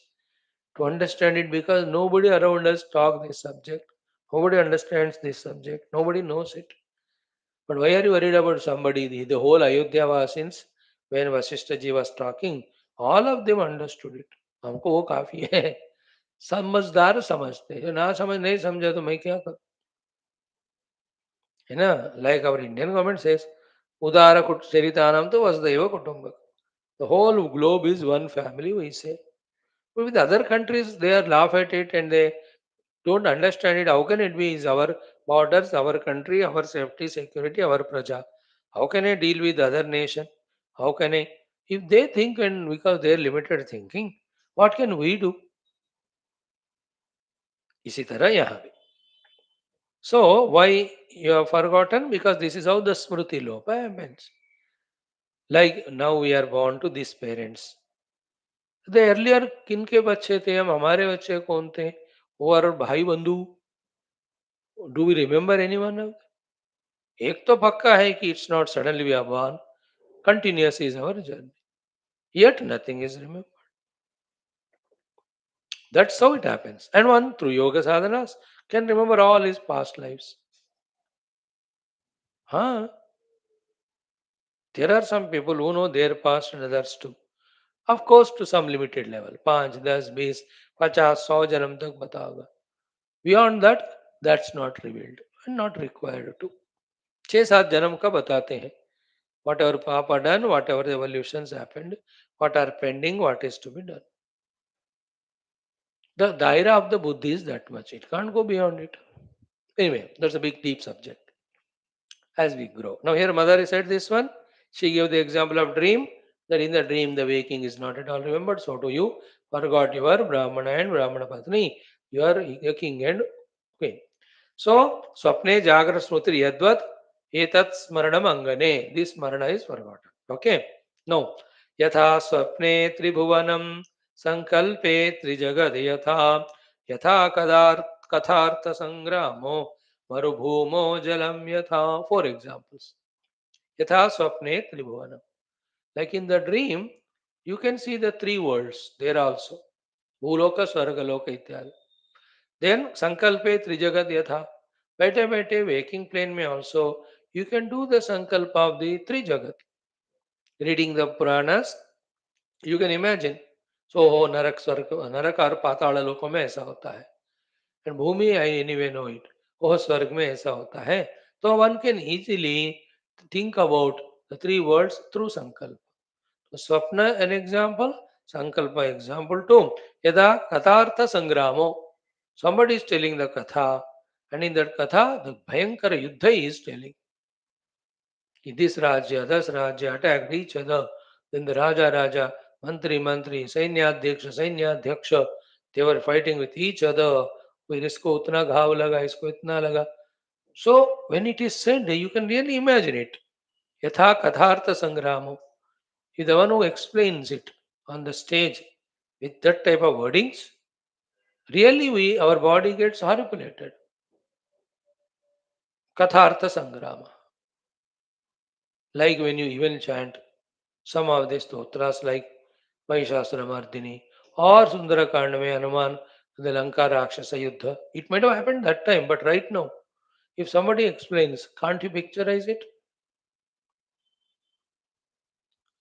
to understand it because nobody around us talk this subject. Nobody understands this subject. Nobody knows it. But why are you worried about somebody? The whole Ayodhya Vasins, when Vasishtha ji was talking, all of them understood it. हमको वो काफी है. समझदार समझते जो ना समझ नहीं समझा तो मैं क्या करूं, है ना? Like our Indian government says, उदार कुट चरितानाम तो वसुदैव कुटुंबकम. The whole globe is one family, we say. But with other countries, they are laugh at it and they don't understand it. How can it be? Is our borders, our country, our safety, security, our praja. How can I deal with other nation? How can I? If they think and because they are limited thinking, what can we do? इसी तरह यहाँ भी. So why you have forgotten? Because this is how the smruti lopa happens. Like now we are born to these parents. The earlier किनके बच्चे थे हम, हमारे बच्चे कौन थे, और भाई बंधु, डू वी रिमेम्बर एनीवन? एक तो पक्का है कि it's not suddenly we are born, continuous is our journey, yet nothing is remembered. That's how it happens. And one through yoga sadhanas can remember all his past lives. Huh? There are some people who know their past and others too. Of course, to some limited level. 5, 10, 20, 50, 100 जन्म तक बता होगा. Beyond that, that's not revealed and not required to. 6-7 जन्म का बताते हैं. Whatever Papa done, whatever the evolutions happened, what are pending, what is to be done. The daira of the Buddhi is that much. It can't go beyond it. Anyway, that's a big, deep subject as we grow. Now, here Mother said this one. She gave the example of dream, that in the dream the waking is not at all remembered. So do you forgot your Brahmana and Brahmana Patni, your king and queen. So, Swapne Jagra Smriti Yadvat Etat Smaranam Angane. This Smarana is forgotten. Okay. Now, Yatha Swapne Tribhuvanam Sankalpe Trijagad Yatha Yatha Kathartha Sangramo Marubhumo Jalam Yatha. 4 examples. Yatha Swapne Tribhuvanam. Like in the dream, you can see the 3 worlds there also. Bhuloka, Swargaloka, Ityadi. Then Sankalpe Trijagat Yatha. Bete bete waking plane may also you can do the Sankalpa of the Trijagat. Reading the Puranas, you can imagine. So हो नरक स्वर्ग नरक और पाताल लोकों में ऐसा होता है. And Bhumi I anyway know it. ओह स्वर्ग में ऐसा होता है. So one can easily think about the 3 words through Sankalpa. So Swapna an example, Sankalpa example too. Yada Kathartha Sangramo. Somebody is telling the Katha, and in that Katha, the Bhayankara Yuddha is telling. This Rajya, this Rajya attacked each other. Then the Raja मंत्री, सैन्याध्यक्ष, they were fighting with each other. फिर इसको उतना घाव लगा, इसको इतना लगा. So when it is said, you can really imagine it. Yatha kathartha sangramo. If the one who explains it on the stage with that type of wordings, really our body gets horripilated. Kathartha sangrama. Like when you even chant some of the stotras like Mahishasura or Sundarakanda mein Hanuman, the Lanka Rakshasa Yuddha. It might have happened that time, but right now, if somebody explains, can't you picturize it?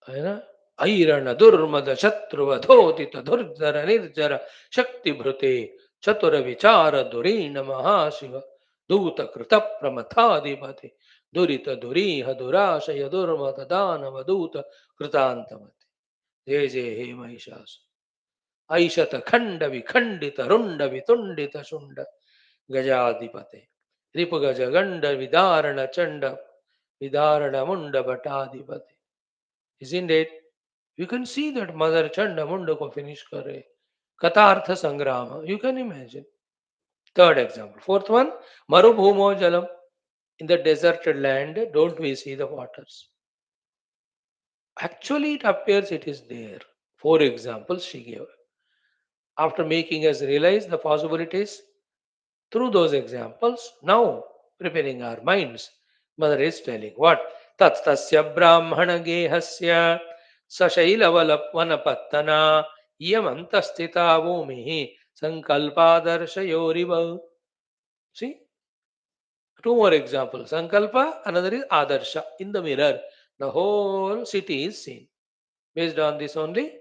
है ना? ऐरण दुर्मद शत्रुवधोदित धुर्धर निर्जर शक्ति भृते चतुर विचार धुरीण महाशिव दूत कृत प्रमथाधिपति दुरित दुरीह दुराशय दुर्मत दानव दूत कृतांतमति. जय जय हे महिषासुर. ऐशत खंड विखंडित रुंड वितुंडित शुंड गजाधिपते रिपुगज गंड विदारण चंड विदारण मुंड भटाधिपते. Isn't it? You can see that Mother Chanda Munda ko finish kare. Katartha Sangrama. You can imagine. Third example. Fourth one, Marubhumo Jalam. In the deserted land, don't we see the waters? Actually, it appears it is there. Four examples she gave. After making us realize the possibilities through those examples, now preparing our minds, Mother is telling what? Tat tasya brahmana gehasya sashailavalapvanapattana yamantastita bhumihi sankalpadarshayoriva. See, two more examples. Sankalpa, another is adarsha. In the mirror, the whole city is seen. Based on this only,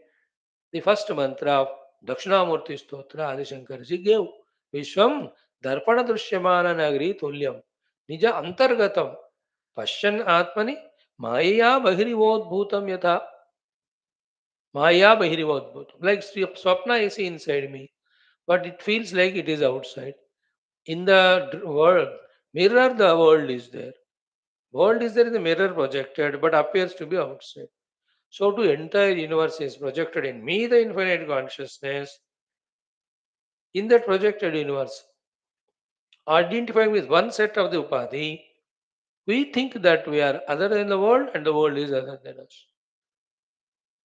the first mantra of Dakshinamurti Stotra Adi Shankarji gave Vishwam Darpana Drishyamana Nagri Tulyam Nija Antargatam Pashyan Atmani Maya Bahirivodbhutam Yatha Maya Bahirivodbhutam. Like Swapna is inside me, but it feels like it is outside. In the world, mirror, the world is there. World is there in the mirror projected, but appears to be outside. So, to entire universe is projected in me, the infinite consciousness. In that projected universe, identifying with one set of the upadhi, we think that we are other than the world and the world is other than us.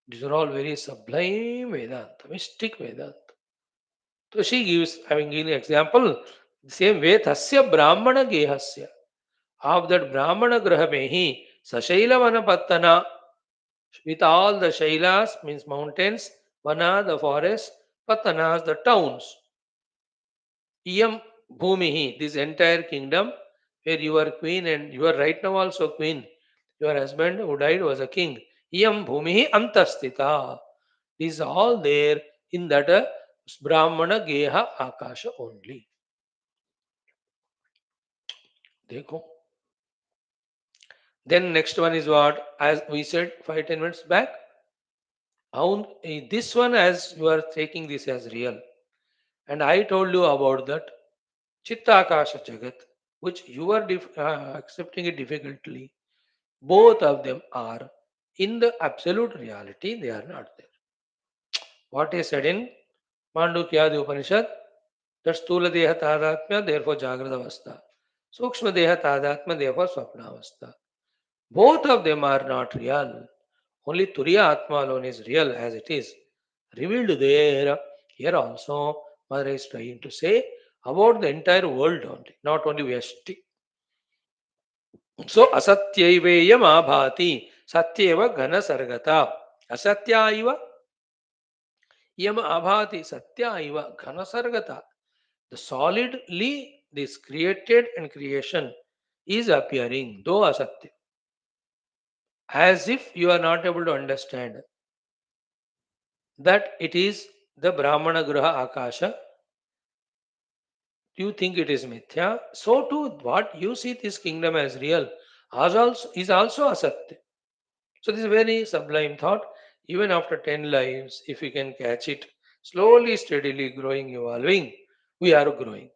These are all very sublime Vedanta, mystic Vedanta. So she gives, having given an example, the same way, Tasya Brahmana Gehasya. Of that Brahmana Graha Mehi, Sashaila Vanapattana, with all the Shailas, means mountains, Vana, the forest, Patanas, the towns. Iyam Bhumihi, this entire kingdom, where you are queen and you are right now also queen. Your husband who died was a king. Iyam Bhumihi Antastita. This is all there in that Brahmana Geha Akasha only. Dekho. Then next one is what? As we said 5-10 minutes back. This one, as you are taking this as real. And I told you about that Chitta Akasha Jagat, which you are accepting it difficultly. Both of them are in the absolute reality, they are not there. What is said in Mandukya Upanishad? That Stula Deha Tadatmya, therefore Jagrada Avastha. Sukshma Deha Tadatmya, therefore Swapna Avastha. Both of them are not real. Only Turiya Atma alone is real as it is revealed there. Here also, Mother is trying to say about the entire world only, not only Vyashti. So, Asatyaiveya Mabhati, Satyeva Ghana Sargata. Asatyaiva Yama Abhati, Satyaiva Ghana Sargata. The solidly this created and creation is appearing, though Asatya. As if you are not able to understand that it is the Brahmana Graha Akasha, you think it is Mithya. So too, what you see this kingdom as real is also Asatya. So this is a very sublime thought. Even after 10 lives, if we can catch it, slowly, steadily growing, evolving, we are growing.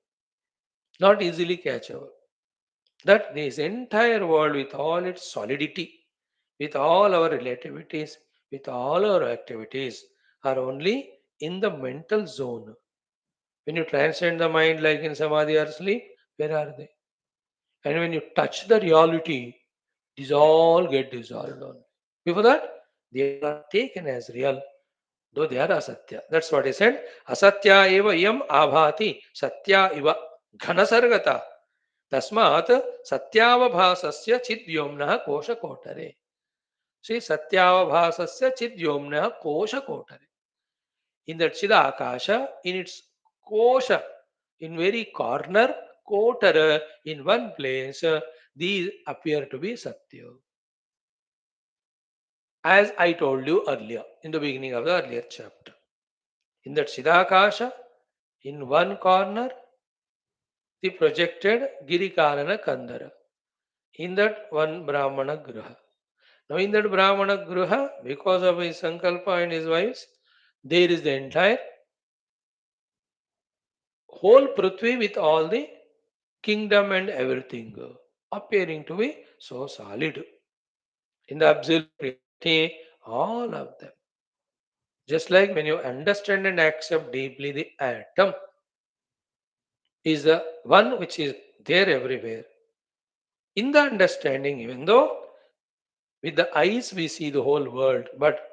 Not easily catchable. That this entire world with all its solidity, with all our relativities, with all our activities are only in the mental zone. When you transcend the mind like in samadhi or sleep, where are they? And when you touch the reality, these all get dissolved on. Before that, they are not taken as real, though they are asatya. That's what he said. Asatya eva yam abhati satya iva ghanasargata. Tasmat satyavabhasasya chidyomnah kosha kotare. See, satyavabhasasya chidyomnah kosha kotare. In that Chida Akasha, in its kosha, in very corner, kotara, in one place, these appear to be Satya. As I told you earlier, in the beginning of the earlier chapter. In that Chidakasha, in one corner, the projected Girikarana Kandara. In that one Brahmana Gruha. Now in that Brahmana Gruha, because of his Sankalpa and his wives, there is the entire whole Prithvi with all the kingdom and everything appearing to be so solid. In the absolute reality, all of them. Just like when you understand and accept deeply the atom is the one which is there everywhere. In the understanding, even though with the eyes we see the whole world, but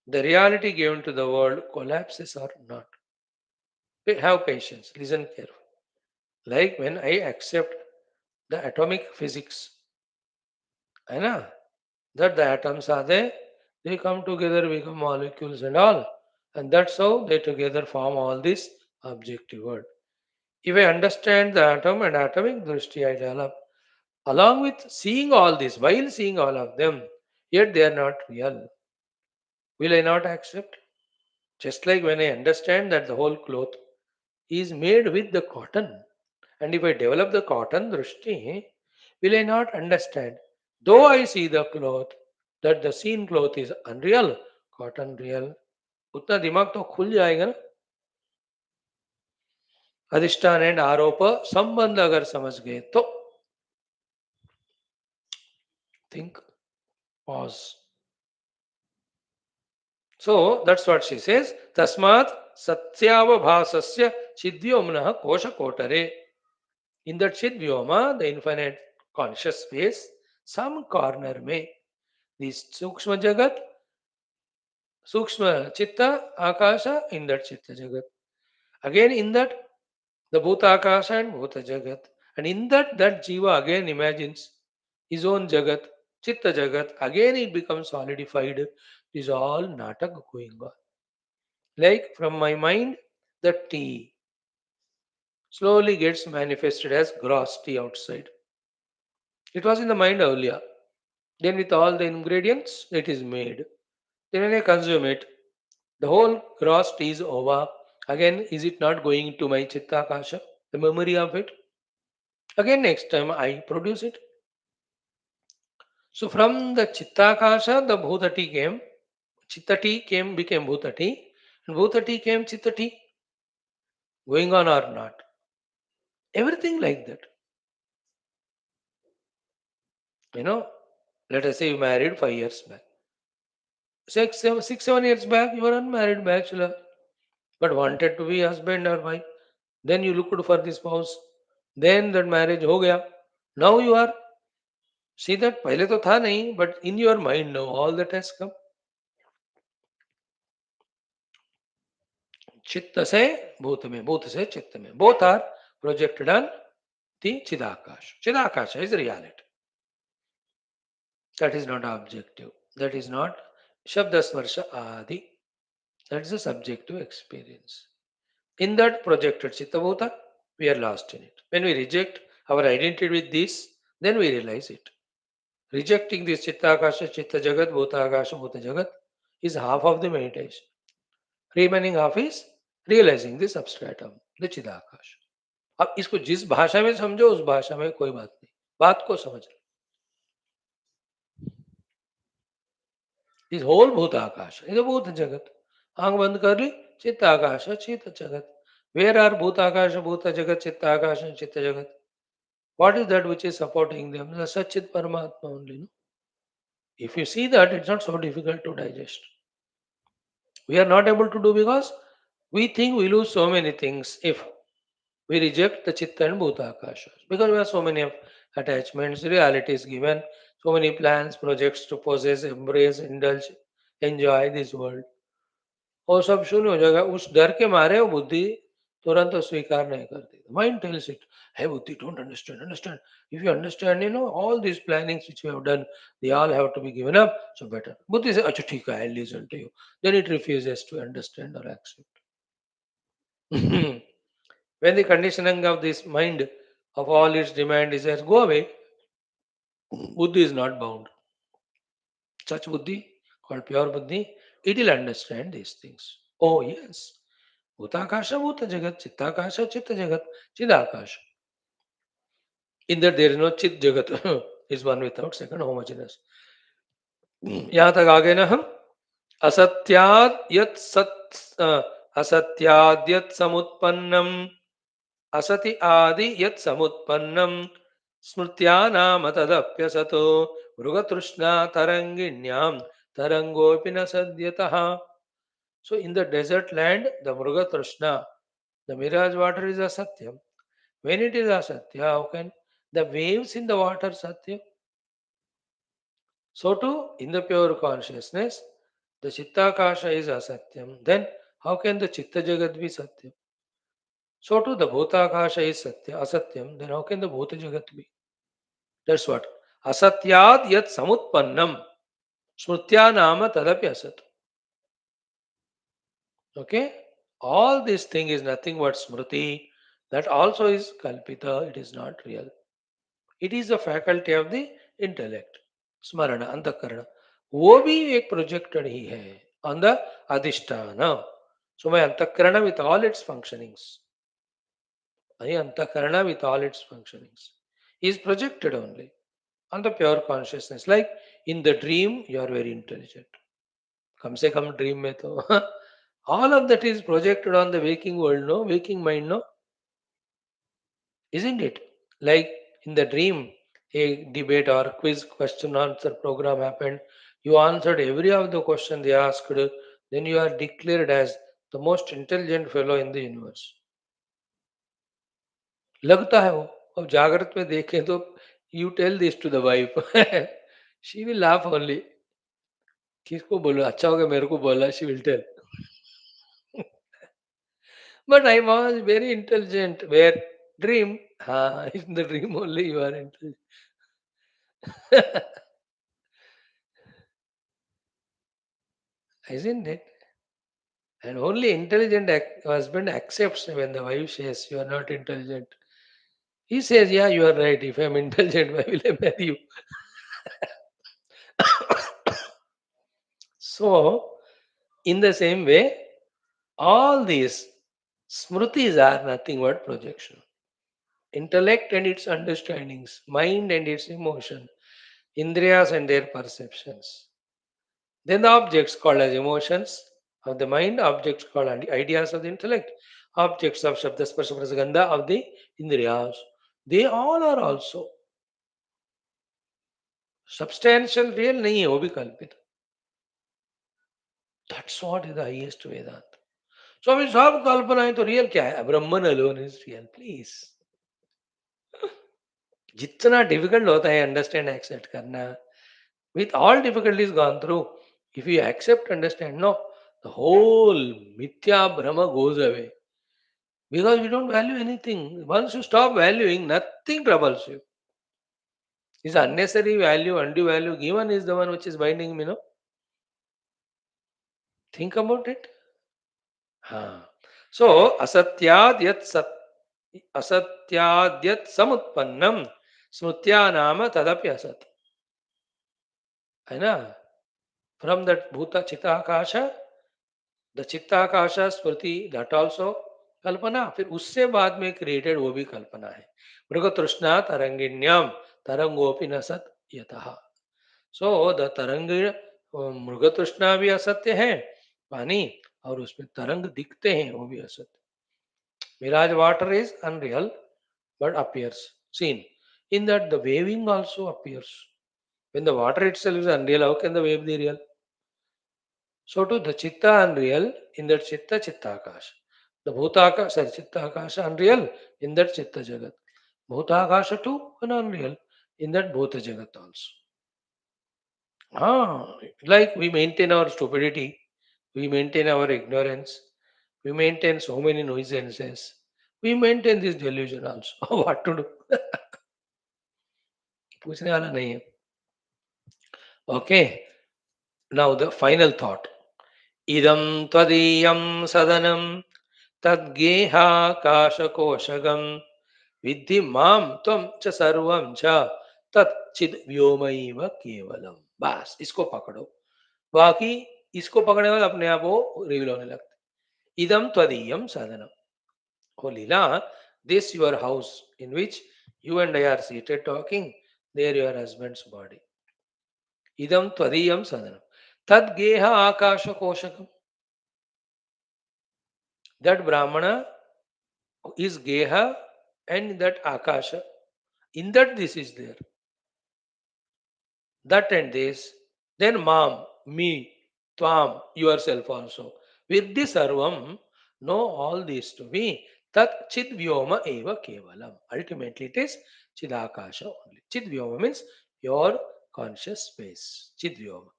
the reality given to the world collapses or not. Have patience, listen carefully. Like when I accept the atomic physics, I know that the atoms are there, they come together, become molecules and all. And that's how they together form all this objective world. If I understand the atom and atomic drishti I develop, along with seeing all this, while seeing all of them, yet they are not real. Will I not accept? Just like when I understand that the whole cloth is made with the cotton, and if I develop the cotton drishti, will I not understand? Though I see the cloth, that the seen cloth is unreal, cotton real, उतना दिमाग तो खुल जाएगा ना. अधिष्ठान and आरोप संबंध अगर समझ गए तो think, pause. So that's what she says. Tasmat satyavabhasasya chidyomnah kosha kotare. In that chidyoma, the infinite conscious space, some corner may this sukshma jagat, sukshma chitta akasha, in that chitta jagat. Again in that the bhuta akasha and bhuta jagat. And in that jiva again imagines his own jagat, chitta jagat. Again it becomes solidified. It is all natak going on. Like from my mind, the tea slowly gets manifested as gross tea outside. It was in the mind earlier. Then with all the ingredients, it is made. Then when I consume it, the whole gross tea is over. Again, is it not going into my chitta kasha, the memory of it? Again, next time I produce it. So from the chitta kasha, the bhutati came. Chittati came, became bhutati. And bhutati came chittati. Going on or not? Everything like that. You know, let us say you married 5 years back. 7 years back, you were unmarried bachelor, but wanted to be husband or wife. Then you looked for this spouse. Then that marriage हो गया. Now you are, see that पहले तो था नहीं, but in your mind now all that has come. चित्त से भूत में, भूत से चित्त में. Both are projected on the Chidakash. Chidakasha is reality. That is not objective. That is not Shabda Smarsha Adi. That is a subjective experience. In that projected Chitta we are lost in it. When we reject our identity with this, then we realize it. Rejecting this Chitta Akasha, Chitta Jagat, Bhuta Akasha, Bhuta Jagat is half of the meditation. Remaining half is realizing the substratum, the Chidaakash. अब इसको जिस भाषा में समझो उस भाषा में कोई बात नहीं, बात को समझ लो. This whole Bhutakasha is a Bhuta Jagat. आंख बंद कर ली, चित्ताकाश, चित्त जगत. Where are Bhutakasha, Bhuta Jagat, Chittaakash and Chitta Jagat? What is that which is supporting them? The Satchit Paramatma only. No? If you see that, it's not so difficult to digest. We are not able to do because we think we lose so many things if we reject the chitta and bhuta akashas. Because we have so many of attachments, realities given, so many plans, projects to possess, embrace, indulge, enjoy this world. वो सब शून्य हो जाएगा उस डर के मारे वो बुद्धि तुरंत तो स्वीकार नहीं करती माइंड टेल्स इट है buddhi don't understand understand if you understand all this plannings which we have done they all have to be given up so better बुद्धि से अच्छा ठीक है I listen to you then it refuses to understand और accept when the conditioning of this mind of all its demand desires go away buddhi is not bound such buddhi called pure buddhi it will understand these things oh yes Bhutakasha Bhuta Jagat, Chittakasha Chitta Jagat, Chidakasha. In that there is no Chit Jagat, is one without second homogeneous. यहाँ तक आगे ना हम असत्याद यत सत असत्याद यत समुत्पन्नम असति आदि यत समुत्पन्नम स्मृत्या नाम तदप्यसतो मृगतृष्णा तरंगिण्याम तरंगोपि न सद्यतः. So in the desert land, the Mrugatrishna, the mirage water is asatyam. When it is asatya, how can the waves in the water satya? So too, in the pure consciousness, the Chittakasha is asatyam. Then how can the Chitta Jagat be satyam? So too, the Bhutakasha is satya, asatyam. Then how can the Bhuta Jagat be? That's what. Asatyad yat samutpannam. Smrutya nama tadapi asat. Okay? All this thing is nothing but smriti. That also is kalpita. It is not real. It is a faculty of the intellect. स्मरण अंतकरण वो भी एक projected ही है on the अधिष्ठान सो my अंतकरण with all its functionings my अंतकरण with all its functionings is projected only on the pure consciousness like in the dream you are very intelligent कम से कम ड्रीम में तो all of that is projected on the waking world no waking mind no isn't it like in the dream a debate or quiz question answer program happened you answered every of the question they asked then you are declared as the most intelligent fellow in the universe लगता है वो अब जागृत में देखें तो you tell this to the wife she will laugh only किसको बोलो अच्छा होगा मेरे को बोला she will tell but I was very intelligent where dream in the dream only you are intelligent isn't it and only intelligent husband accepts when the wife says you are not intelligent. He says, yeah, you are right. If I am intelligent, why will I marry you? So, in the same way, all these smritis are nothing but projection. Intellect and its understandings, mind and its emotion, indriyas and their perceptions. Then the objects called as emotions of the mind, objects called ideas of the intellect, objects of Shabda Sparsha Prasagandha of the Indriyas. They all are also substantial real नहीं है वो भी कल्पित. That's what is the highest Vedanta. So अभी सब कल्पना है तो real क्या है? ब्रह्मन alone is real. Please. जितना डिफिकल्ट होता है अंडरस्टैंड एक्सेप्ट करना with all difficulties gone through if you accept understand no the whole mithya brahma goes away because we don't value anything. Once you stop valuing, nothing troubles you. This unnecessary value, undue value given is the one which is binding me, no? Think about it. So, asatyad yat samutpannam smrutya nama tadapi asat. है ना? From that bhuta chitta akasha, the chitta akasha Smriti that also कल्पना फिर उससे बाद में created वो भी कल्पना है मृग तृष्णा तरंगिण्यम तरंगोपि न सत यतः सो द तरंग मृग तृष्णा भी असत्य है पानी और उसमें तरंग दिखते हैं वो भी असत्य mirage water is unreal but appears seen in that the waving also appears When the water itself is unreal, how can the wave be real? So too the chitta unreal, in that chitta chittakasha. The bhutakasha, sorry, chittakasha unreal, in that chitta jagat. Bhutakasha too an unreal, in that bhuta jagat also. Like we maintain our stupidity, we maintain our ignorance, we maintain so many nuisances, we maintain this delusion also. What to do? पूछने वाला नहीं है. Okay, now the final thought. Idam tvadiyam sadanam tadgehaakashakosagam विद्धि माम त्वम च सर्वम च तच्चिद व्योमैव केवलम. बस इसको पकड़ो, बाकी इसको पकड़ने वाले अपने आप वो रिवील होने लगते. इदम त्वदीयम साधनम. Oh Leela, this your house in which you and I are seated talking, there your husband's body. Idam twadiyam sadhanam. Tad geha akasha koshakam. That Brahmana is geha and that akasha. In that this is there. That and this. Then mam, me, tvam, yourself also. With this sarvam, know all this to be. Tat chid vyoma eva kevalam. Ultimately it is chidakasha only. Chid vyoma means your conscious space. Chid vyoma.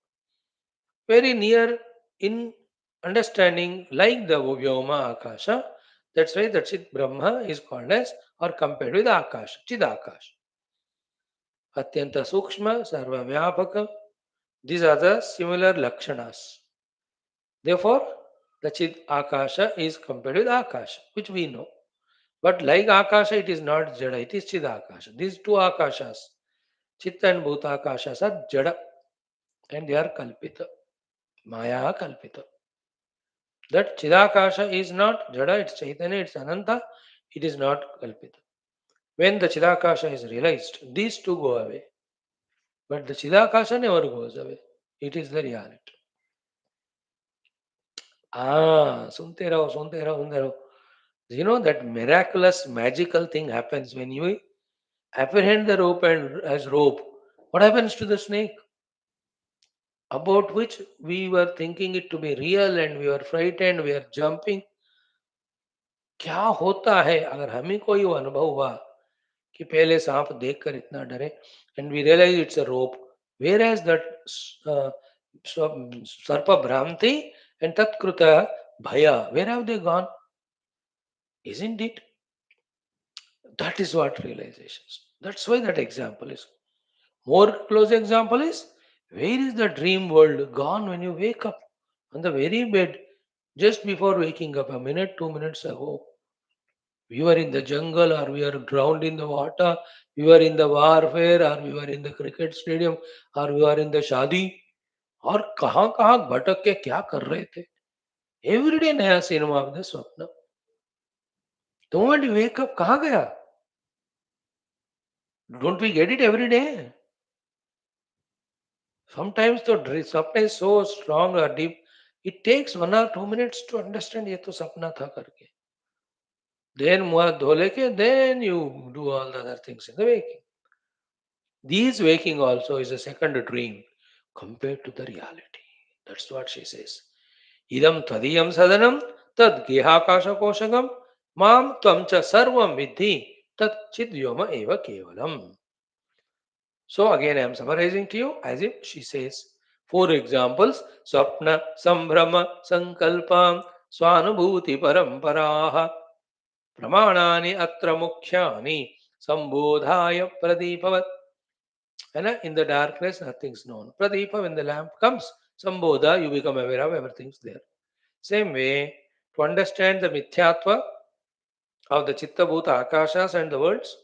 Very near in understanding like the vyoma akasha. That's why the chid brahma is called as or compared with akasha. Chid akasha. Atyanta sukshma, sarva vyapaka. These are the similar lakshanas. Therefore, the Chit Akasha is compared with Akasha, which we know. But like Akasha, it is not Jada, it is Chid Akasha. These two Akashas, Chitta and Bhuta Akashas, are Jada and they are Kalpita. Maya Kalpita. That Chidakasha is not Jada, it's Chaitanya, it's Ananta, it is not Kalpita. When the Chidakasha is realized, these two go away. But the Chidakasha never goes away. It is the reality. सुनते रहो सुनते रहो. You know that miraculous magical thing happens when you apprehend the rope and as rope. What happens to the snake? About which we were thinking it to be real and we were frightened, we are jumping. क्या होता है अगर हमें कोई वो अनुभव हुआ कि पहले सांप देखकर इतना डरे and we realize it's a rope, whereas that uh, sarpa bhramti and tatkruta bhaya, where have they gone? Isn't it? That is what realizations. That's why that example is. More close example is, where is the dream world gone when you wake up on the very bed just before waking up, a minute, 2 minutes ago? We were in the jungle, or we are drowned in the water, we were in the warfare, or we were in the cricket stadium, or we were in the शादी, और कहाँ कहाँ भटक के क्या कर रहे थे. एवरीडे नया cinema of the swapna. The moment you wake up कहाँ गया? Don't we get it every day? Sometimes the sapna is so strong or deep, it takes 1 or 2 minutes to understand ये तो सपना था करके. Then मुँह धो लेके, then you do all the other things in the waking. These waking also is a second dream compared to the reality. That's what she says. Idam tadiyam sadanam tad gehakasha koshagam mam tvam cha sarvam vidhi tat chidyoma eva kevalam. So again I am summarizing to you as if she says. For examples, Swapna, Sambhrama, Sankalpam, Swanubhuti Paramparaha, Pramanani Atra Mukhyani, Sambodhaya Pradipavat. And in the darkness, nothing's known. Pradipa, when the lamp comes, Sambodha, you become aware of everything's there. Same way, to understand the Mithyatva of the Chitta Bhuta Akashas and the worlds,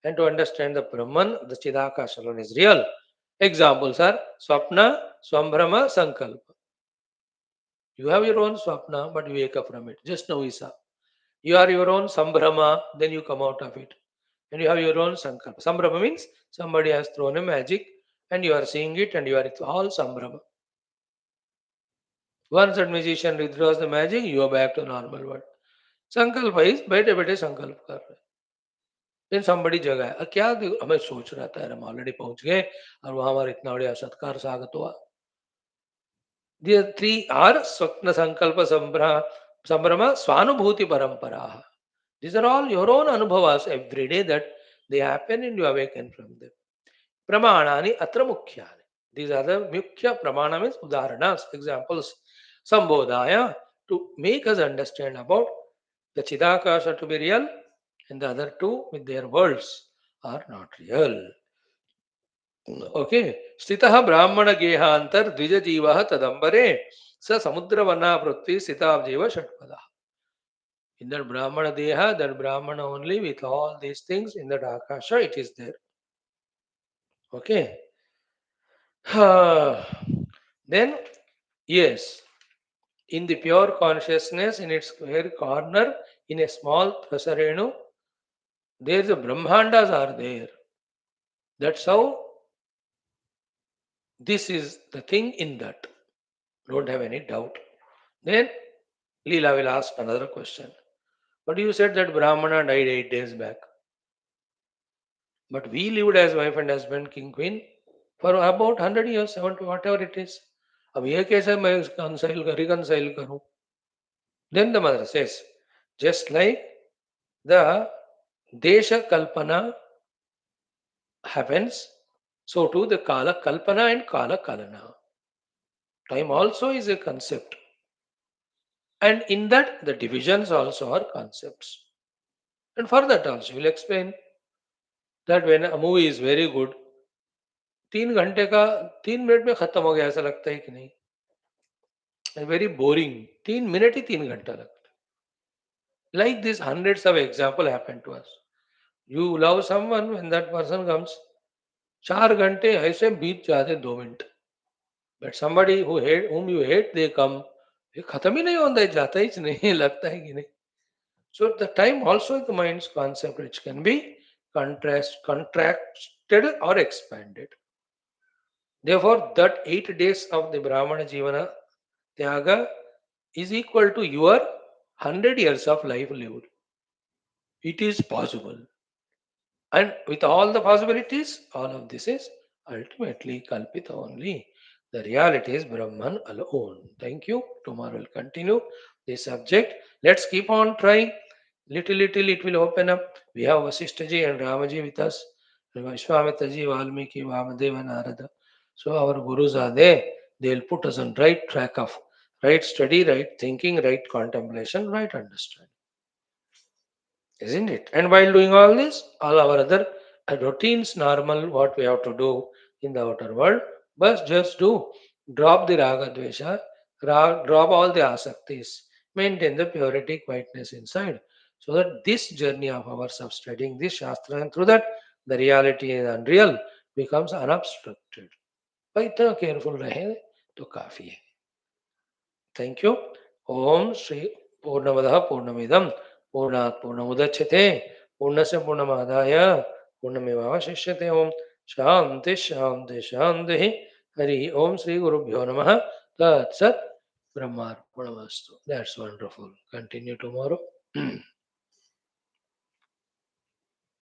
and to understand the Brahman, the Chidakasha alone is real. Examples are Swapna, Swambhrama, Sankalpa. You have your own Swapna, but you wake up from it. Just now we saw. You are your own Sambhrama, then you come out of it. And you have your own Sankalpa. Sambhrama means somebody has thrown a magic and you are seeing it and you are all Sambhrama. Once that magician withdraws the magic, you are back to normal world. Sankalpa is बैठे बैठे संकल्प कर रहे. Then somebody जगह है क्या हमें सोच रहा था हम ऑलरेडी पहुंच गए और वहां हमारा इतना बढ़िया सत्कार स्वागत हुआ. The three are Swapna Sankalpa Sambrama Swanubhuti Paramparaha. These are all your own anubhavas every day that they happen and you awaken from them. Pramanani atra mukhyani. These are the mukhya pramana means udaharanas, examples. Sambodhaya to make us understand about the Chidakasha to be real and the other two with their worlds are not real. Okay. Sthitah Brahmana Gehantar Dvija Jivaha Tadambare Sa Samudravana Prithvi Sthita Jiva Shatpada. In that Brahmana Deha, that Brahmana only with all these things in that Akasha, it is there. Okay. Then, yes, in the pure consciousness, in its very corner, in a small Prasarenu, there the Brahmandas are there. That's how this is the thing in that. Don't have any doubt. Then Leela will ask another question. But you said that Brahmana died 8 days back. But we lived as wife and husband, king, queen, for about 100 years, 70, whatever it is. अब ये कैसे मैं reconcile करूं? Then the mother says, just like the Desha Kalpana happens, so too the Kala Kalpana and Kala Kalana. Time also is a concept. And in that, the divisions also are concepts. And for that also, we'll explain that when a movie is very good, 3 घंटे का 3 minute में खत्म हो गया ऐसा लगता है कि नहीं? वेरी बोरिंग 3 मिनट ही 3 घंटा लगता है. Like this, hundreds of example happen to us. You love someone, when that person comes, 4 घंटे ऐसे बीत जाते 2 minute. But somebody whom you hate, they come. ये खत्म ही नहीं होता है, जाता ही नहीं लगता है कि नहीं. So the time also is the mind's concept which can be contracted or expanded. Therefore, that 8 days of the Brahmana Jivana Tyaga is equal to your 100 years of life lived. It is possible. And with all the possibilities, all of this is ultimately Kalpitha only. The reality is Brahman alone. Thank you. Tomorrow we'll continue this subject. Let's keep on trying. Little it will open up. We have Vaashishtha and Ramaji with us. Vishwamitra, Valmiki, Vamadeva, Narada. So our gurus are there. They'll put us on right track of right study, right thinking, right contemplation, right understanding. Isn't it? And while doing all this, all our other routines, normal, what we have to do in the outer world, but just do. Drop the raga dvesha, drop all the asaktis, maintain the purity, quietness inside. So that this journey of ours of studying this Shastra and through that the reality is unreal becomes unobstructed. भाई इतना careful रहे तो काफी है. Thank you. ओम श्री पूर्णमदः पूर्णमिदं पूर्णात् पूर्णमुदच्यते पूर्णस्य पूर्णमादाय पूर्णमेवावशिष्यते. ओम शांति शांति शांति. हरि ओम श्री गुरुभ्यो नमः. तत्सत्. ब्रह्मार्पणमस्तु. That's wonderful. Continue tomorrow.